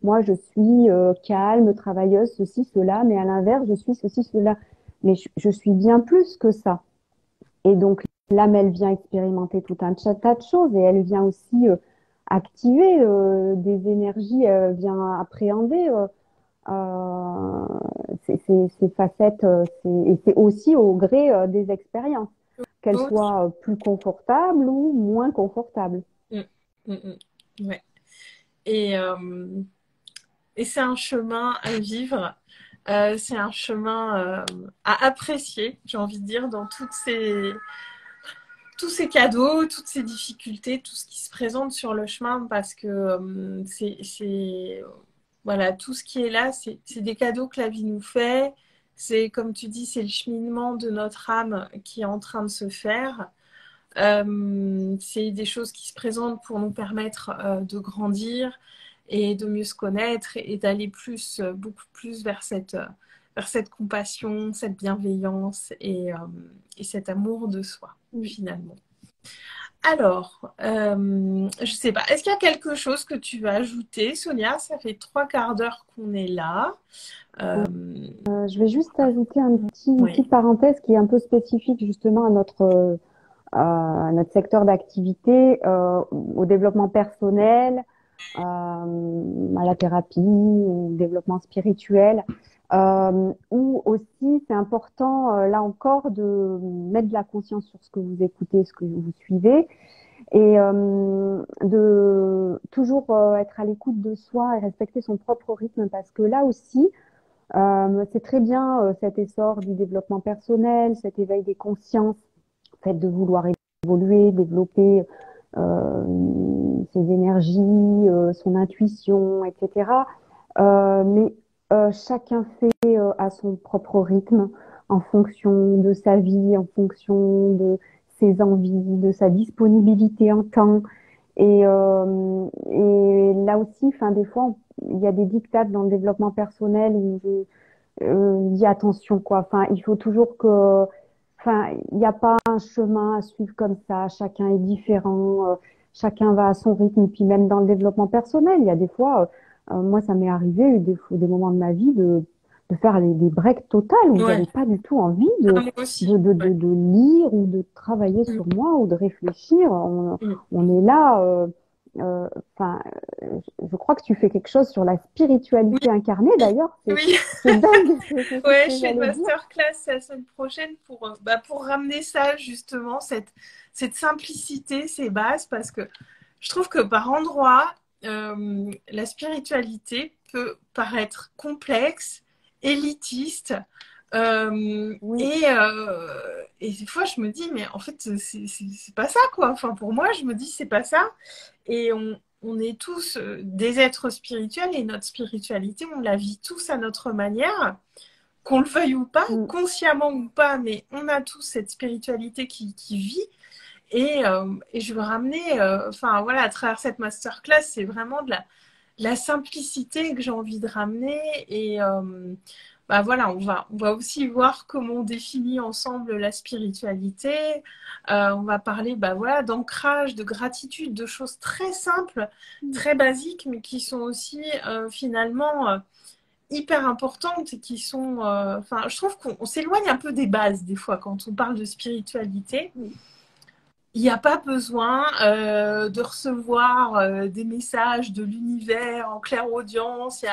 moi je suis calme, travailleuse, ceci, cela, mais à l'inverse je suis ceci, cela. Mais je suis bien plus que ça. Et donc l'âme, elle vient expérimenter tout un tas de choses et elle vient aussi activer des énergies, elle vient appréhender ces facettes. Et c'est aussi au gré des expériences, qu'elles oui. soient plus confortables ou moins confortables. Mm, mm, mm. Ouais. Et, euh, et c'est un chemin à vivre. C'est un chemin à apprécier, j'ai envie de dire, dans tous ces cadeaux, toutes ces difficultés, tout ce qui se présente sur le chemin, parce que voilà, tout ce qui est là, c'est des cadeaux que la vie nous fait. C'est, comme tu dis, c'est le cheminement de notre âme qui est en train de se faire. C'est des choses qui se présentent pour nous permettre de grandir et de mieux se connaître et d'aller beaucoup plus vers cette compassion, cette bienveillance et cet amour de soi, finalement. Alors, je sais pas, est-ce qu'il y a quelque chose que tu veux ajouter, Sonia? Ça fait trois quarts d'heure qu'on est là. Euh, Je vais juste ajouter une oui, petite parenthèse qui est un peu spécifique justement à notre secteur d'activité, au développement personnel, à la thérapie, au développement spirituel, où aussi c'est important, là encore, de mettre de la conscience sur ce que vous écoutez, ce que vous suivez, et de toujours être à l'écoute de soi et respecter son propre rythme, parce que là aussi, c'est très bien cet essor du développement personnel, cet éveil des consciences, le fait de vouloir évoluer, développer ses énergies, son intuition, etc. Mais chacun fait à son propre rythme, en fonction de sa vie, en fonction de ses envies, de sa disponibilité en temps. Et là aussi, enfin, des fois, il y a des dictates dans le développement personnel où dis attention quoi. Enfin, il faut toujours que, enfin, il n'y a pas un chemin à suivre comme ça. Chacun est différent, chacun va à son rythme. Et puis même dans le développement personnel, il y a des fois, moi ça m'est arrivé des moments de ma vie de faire des breaks totales où Ouais. j'avais pas du tout envie Ah, moi aussi. Ouais. de lire ou de travailler Mm, sur moi ou de réfléchir. mm. On est là. Enfin, je crois que tu fais quelque chose sur la Oui, spiritualité incarnée. D'ailleurs, oui. c'est dingue. C'est ce Ouais, que je fais une j'allais dire. masterclass la semaine prochaine pour ramener ça, justement, cette simplicité, ces bases, parce que je trouve que par endroits, la spiritualité peut paraître complexe, élitiste, Oui, et des fois je me dis, mais en fait, c'est pas ça, quoi. Enfin, pour moi, je me dis, c'est pas ça. Et on est tous des êtres spirituels, et notre spiritualité, on la vit tous à notre manière, qu'on le veuille ou pas, mm, consciemment ou pas, mais on a tous cette spiritualité qui vit. Et je veux ramener, enfin voilà, à travers cette masterclass, c'est vraiment de la simplicité que j'ai envie de ramener. Et bah voilà, on va aussi voir comment on définit ensemble la spiritualité. On va parler bah voilà, d'ancrage, de gratitude, de choses très simples, très basiques, mais qui sont aussi finalement hyper importantes et qui sont... Enfin, je trouve qu'on s'éloigne un peu des bases des fois quand on parle de spiritualité. mm. Il n'y a pas besoin de recevoir des messages de l'univers en clairaudience.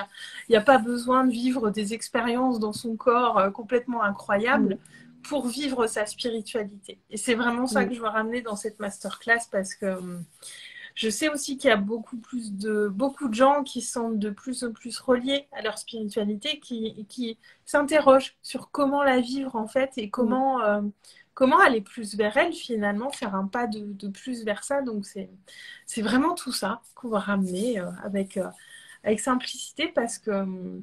Il y a pas besoin de vivre des expériences dans son corps complètement incroyables Mm, pour vivre sa spiritualité. Et c'est vraiment ça mm. que je veux ramener dans cette masterclass, parce que je sais aussi qu'il y a beaucoup de gens qui sont de plus en plus reliés à leur spiritualité, qui s'interrogent sur comment la vivre en fait, et Mm. comment aller plus vers elle finalement, faire un pas de plus vers ça. Donc c'est vraiment tout ça qu'on va ramener avec simplicité, parce qu'on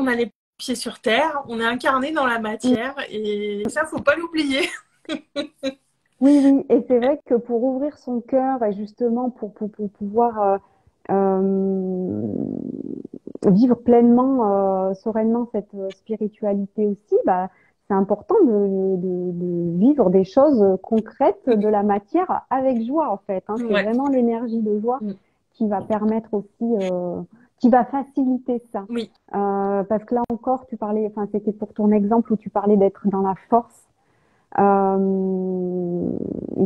a les pieds sur terre, on est incarné dans la Mm. matière, et ça, faut pas l'oublier. Oui, oui, et c'est vrai que pour ouvrir son cœur et justement pour pouvoir vivre pleinement, sereinement cette spiritualité aussi, bah, c'est important de vivre des choses concrètes de la matière avec joie en fait, hein. C'est Ouais. vraiment l'énergie de joie Mm. qui va permettre aussi, qui va faciliter ça. Oui. Parce que là encore, tu parlais, enfin c'était pour ton exemple où tu parlais d'être dans la force. Il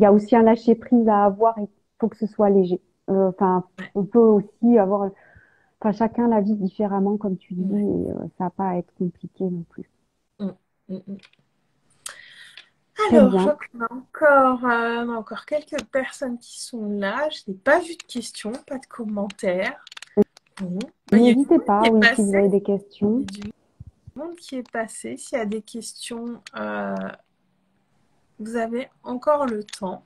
y a aussi un lâcher prise à avoir. Il faut que ce soit léger. Enfin, on peut aussi avoir. Enfin, chacun la vit différemment, comme tu dis, Ouais. et ça va pas être compliqué non plus. Mm. Mm, mm. Très Alors, je bien. vois on a encore quelques personnes qui sont là. Je n'ai pas vu de questions, pas de commentaires. Bon. Il y a du N'hésitez monde qui pas, est oui, si vous passé. avez des Il questions. y a du monde qui est passé. S'il y a des questions, vous avez encore le temps.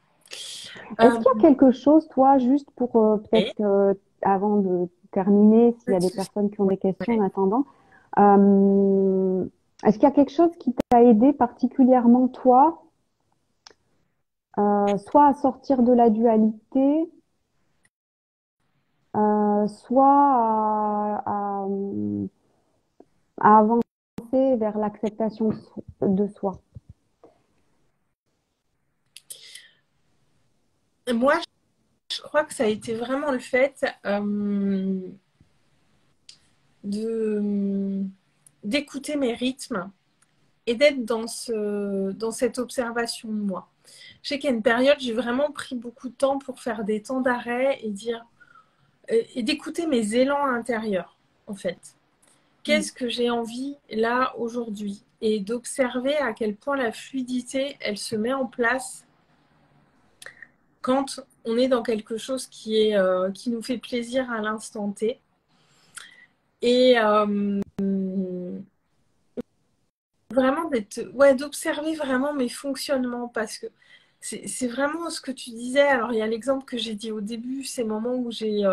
Est-ce Euh, qu'il y a quelque chose, toi, juste pour et, peut-être avant de terminer, s'il pas y de a des souci. personnes qui ont des questions en Ouais. attendant, est-ce qu'il y a quelque chose qui t'a aidé particulièrement, toi, soit à sortir de la dualité, soit à avancer vers l'acceptation de soi. Moi, je crois que ça a été vraiment le fait de d'écouter mes rythmes et d'être dans cette observation de moi. Je sais qu'il y a une période, j'ai vraiment pris beaucoup de temps pour faire des temps d'arrêt et d'écouter mes élans intérieurs, en fait. Mm. Qu'est-ce que j'ai envie là aujourd'hui? Et d'observer à quel point la fluidité, elle se met en place quand on est dans quelque chose qui nous fait plaisir à l'instant T. Et vraiment d'observer vraiment mes fonctionnements, parce que c'est vraiment ce que tu disais. Alors, il y a l'exemple que j'ai dit au début, ces moments où j'ai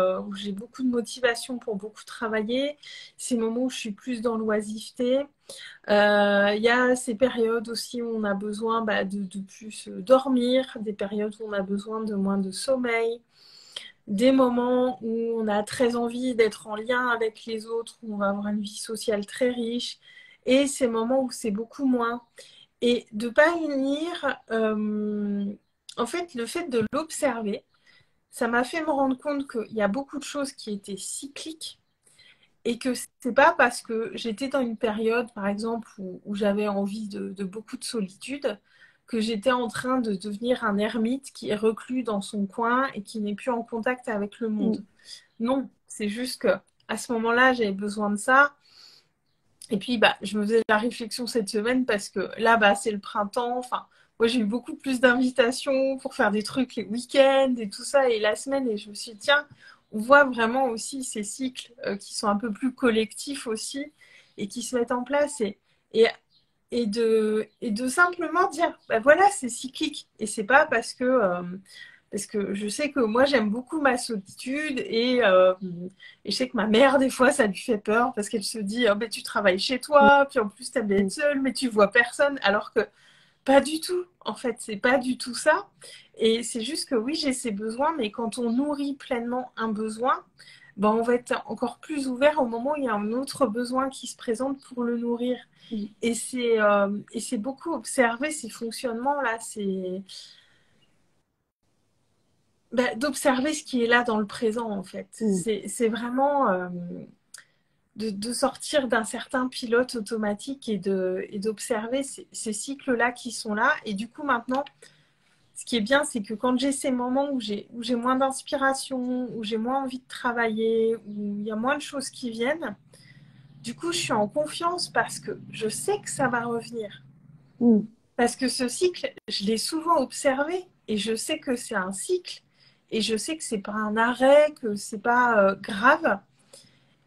beaucoup de motivation pour beaucoup travailler, ces moments où je suis plus dans l'oisiveté. Il y a ces périodes aussi où on a besoin de plus dormir, des périodes où on a besoin de moins de sommeil, des moments où on a très envie d'être en lien avec les autres, où on va avoir une vie sociale très riche, et ces moments où c'est beaucoup moins. Et de ne pas unir, en fait, le fait de l'observer, ça m'a fait me rendre compte qu'il y a beaucoup de choses qui étaient cycliques, et que c'est pas parce que j'étais dans une période, par exemple, où j'avais envie de beaucoup de solitude, que j'étais en train de devenir un ermite qui est reclus dans son coin et qui n'est plus en contact avec le Mm. monde. Non, c'est juste que à ce moment-là, j'avais besoin de ça. Et puis, bah, je me faisais la réflexion cette semaine parce que là, bah, c'est le printemps. Enfin, moi, j'ai eu beaucoup plus d'invitations pour faire des trucs les week-ends et tout ça. Et la semaine, et je me suis dit, tiens, on voit vraiment aussi ces cycles qui sont un peu plus collectifs aussi et qui se mettent en place. Et, et de simplement dire, bah, voilà, c'est cyclique. Et c'est pas parce que je sais que moi, j'aime beaucoup ma solitude et je sais que ma mère, des fois, ça lui fait peur parce qu'elle se dit, oh, ben, tu travailles chez toi, puis en plus, t'aimes être Mm. seule, mais tu vois personne. Alors que pas du tout. En fait, c'est pas du tout ça. Et c'est juste que oui, j'ai ces besoins, mais quand on nourrit pleinement un besoin, ben, on va être encore plus ouvert au moment où il y a un autre besoin qui se présente pour le nourrir. Mm. Et c'est beaucoup observer ces fonctionnements-là. C'est bah, d'observer ce qui est là dans le présent, en fait. Mm. C'est vraiment de sortir d'un certain pilote automatique et d'observer ces cycles-là qui sont là. Et du coup, maintenant, ce qui est bien, c'est que quand j'ai ces moments où j'ai moins d'inspiration, où j'ai moins envie de travailler, où il y a moins de choses qui viennent, du coup, je suis en confiance parce que je sais que ça va revenir. Mm. Parce que ce cycle, je l'ai souvent observé et je sais que c'est un cycle et je sais que c'est pas un arrêt, que c'est pas grave.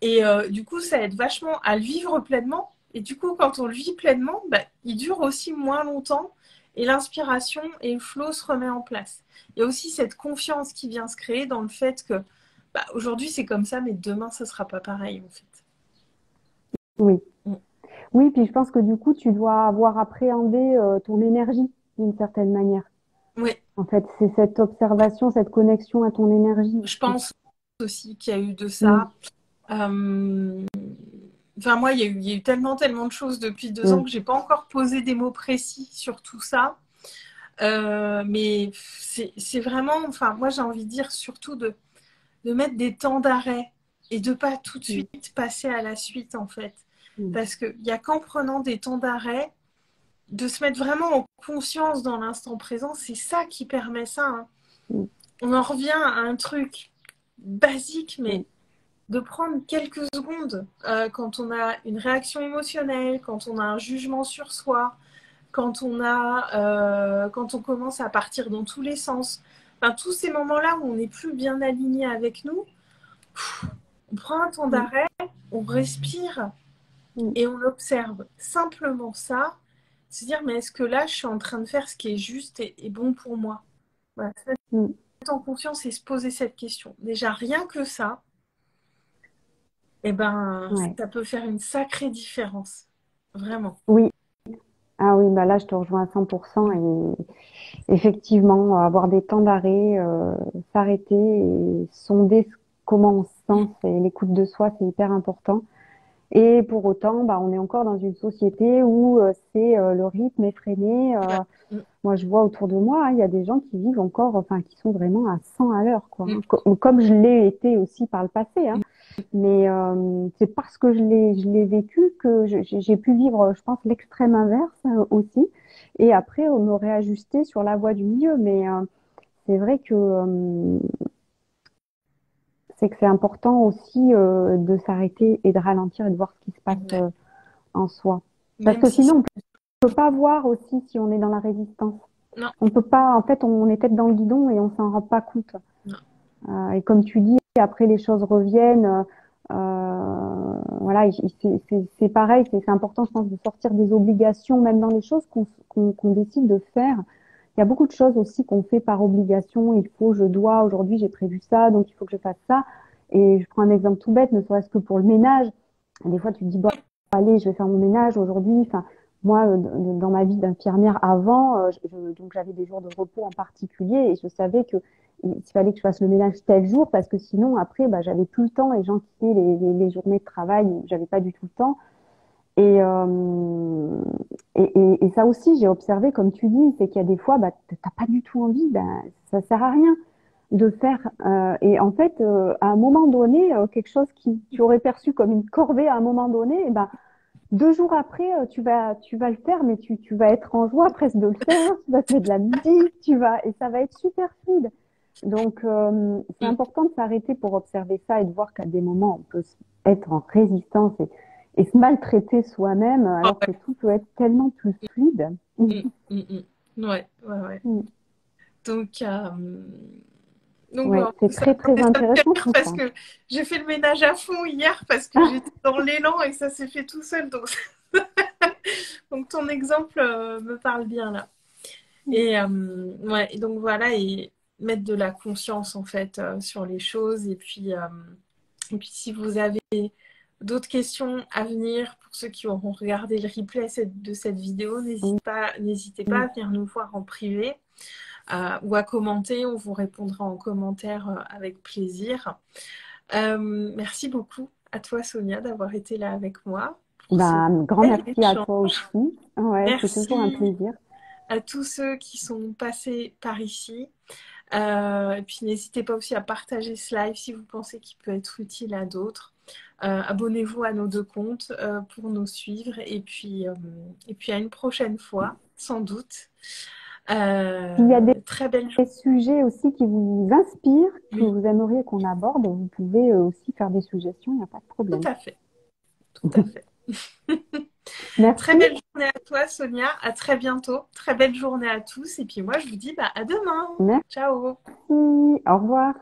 Et du coup, ça aide vachement à le vivre pleinement. Et du coup, quand on le vit pleinement, bah, il dure aussi moins longtemps et l'inspiration et le flow se remet en place. Il y a aussi cette confiance qui vient se créer dans le fait que bah, aujourd'hui c'est comme ça, mais demain ça sera pas pareil en fait. Oui. Mm. Oui, puis je pense que du coup, tu dois avoir appréhendé ton énergie d'une certaine manière. Oui, En fait, c'est cette observation, cette connexion à ton énergie je aussi. pense aussi qu'il y a eu de Mm. ça. Euh, Enfin, moi, il y a eu tellement, tellement de choses depuis 2 ans Mm. que j'ai pas encore posé des mots précis sur tout ça. Mais c'est vraiment, enfin, moi, j'ai envie de dire surtout de mettre des temps d'arrêt et de pas tout de Mm. suite passer à la suite, en fait. Mm. Parce qu'il y a qu'en prenant des temps d'arrêt, de se mettre vraiment en conscience dans l'instant présent, c'est ça qui permet ça, hein. Mm. On en revient à un truc basique, Mm. mais de prendre quelques secondes quand on a une réaction émotionnelle, quand on a un jugement sur soi, quand on commence à partir dans tous les sens. Enfin, tous ces moments-là où on n'est plus bien aligné avec nous, on prend un temps Mm. d'arrêt, on respire Mm. et on observe simplement ça, se dire mais est-ce que là je suis en train de faire ce qui est juste et bon pour moi. Voilà, se mettre Mm. en conscience et se poser cette question. Déjà rien que ça, eh ben Ouais. ça peut faire une sacrée différence, vraiment. Oui. Ah oui, bah là, je te rejoins à 100%. Et effectivement, avoir des temps d'arrêt, s'arrêter et sonder comment on se Mm. sent, c'est l'écoute de soi, c'est hyper important. Et pour autant, bah, on est encore dans une société où c'est le rythme effréné. Ouais. Mm. Moi, je vois autour de moi, hein, il y a des gens qui vivent encore, enfin, qui sont vraiment à 100 à l'heure, quoi, Mm. hein. Comme je l'ai été aussi par le passé, hein. Mais c'est parce que je l'ai vécu que j'ai pu vivre, je pense, l'extrême inverse aussi. Et après, on me réajusté sur la voie du milieu. Mais c'est vrai que c'est important aussi de s'arrêter et de ralentir et de voir ce qui se passe Ouais. en soi. Parce Même que si sinon, on peut pas voir aussi si on est dans la résistance. non, On peut pas, en fait, on est tête dans le guidon et on s'en rend pas compte. non. Et comme tu dis, après les choses reviennent. Voilà, c'est pareil, c'est important, je pense, de sortir des obligations, même dans les choses qu'on décide de faire. Il y a beaucoup de choses aussi qu'on fait par obligation. Il faut, je dois, aujourd'hui j'ai prévu ça, donc il faut que je fasse ça. Et je prends un exemple tout bête, ne serait-ce que pour le ménage. Des fois, tu te dis, bon, allez, je vais faire mon ménage aujourd'hui. Enfin, moi, dans ma vie d'infirmière avant, donc j'avais des jours de repos en particulier et je savais que il fallait que je fasse le ménage tel jour parce que sinon, après, bah, j'avais plus le temps et j'enquillais les journées de travail où j'avais pas du tout le temps. Et, et ça aussi, j'ai observé, comme tu dis, c'est qu'il y a des fois, bah, t'as pas du tout envie, ben, ça sert à rien. de faire. Et en fait, à un moment donné, quelque chose qui tu aurais perçu comme une corvée à un moment donné, eh ben, 2 jours après, tu vas le faire, mais tu vas être en joie presque de le faire. Tu vas te mettre de la musique, et ça va être super fluide. Donc, c'est Mm, important de s'arrêter pour observer ça et de voir qu'à des moments, on peut être en résistance et se maltraiter soi-même, ah alors ouais, que tout peut être tellement plus fluide. mm, mm, mm. Ouais, ouais, ouais. Mm. Donc, euh, donc Ouais, voilà, c'est très, très ça me fait intéressant rire tout parce ça. que j'ai fait le ménage à fond hier parce que j'étais dans l'élan et ça s'est fait tout seul. Donc, donc ton exemple me parle bien là. Ouais, et donc voilà, et mettre de la conscience en fait sur les choses. Et puis si vous avez d'autres questions à venir, pour ceux qui auront regardé le replay de cette vidéo, Oui. n'hésitez pas à venir nous voir en privé ou à commenter. On vous répondra en commentaire avec plaisir. Merci beaucoup à toi, Sonia, d'avoir été là avec moi pour ce Bah, un grand bel merci à toi échange. aussi. Ouais, c'est toujours un Merci plaisir. à tous ceux qui sont passés par ici. Et puis n'hésitez pas aussi à partager ce live si vous pensez qu'il peut être utile à d'autres. Abonnez-vous à nos 2 comptes pour nous suivre. Et puis à une prochaine fois, sans doute. S'il y a Très belle des journée. sujets aussi qui vous inspirent, que Oui, vous aimeriez qu'on aborde, vous pouvez aussi faire des suggestions, il n'y a pas de tout problème. à fait. Tout à fait. Très Merci. belle journée à toi, Sonia. À très bientôt. Très belle journée à tous. Et puis moi, je vous dis à demain. Merci. Ciao. Au revoir.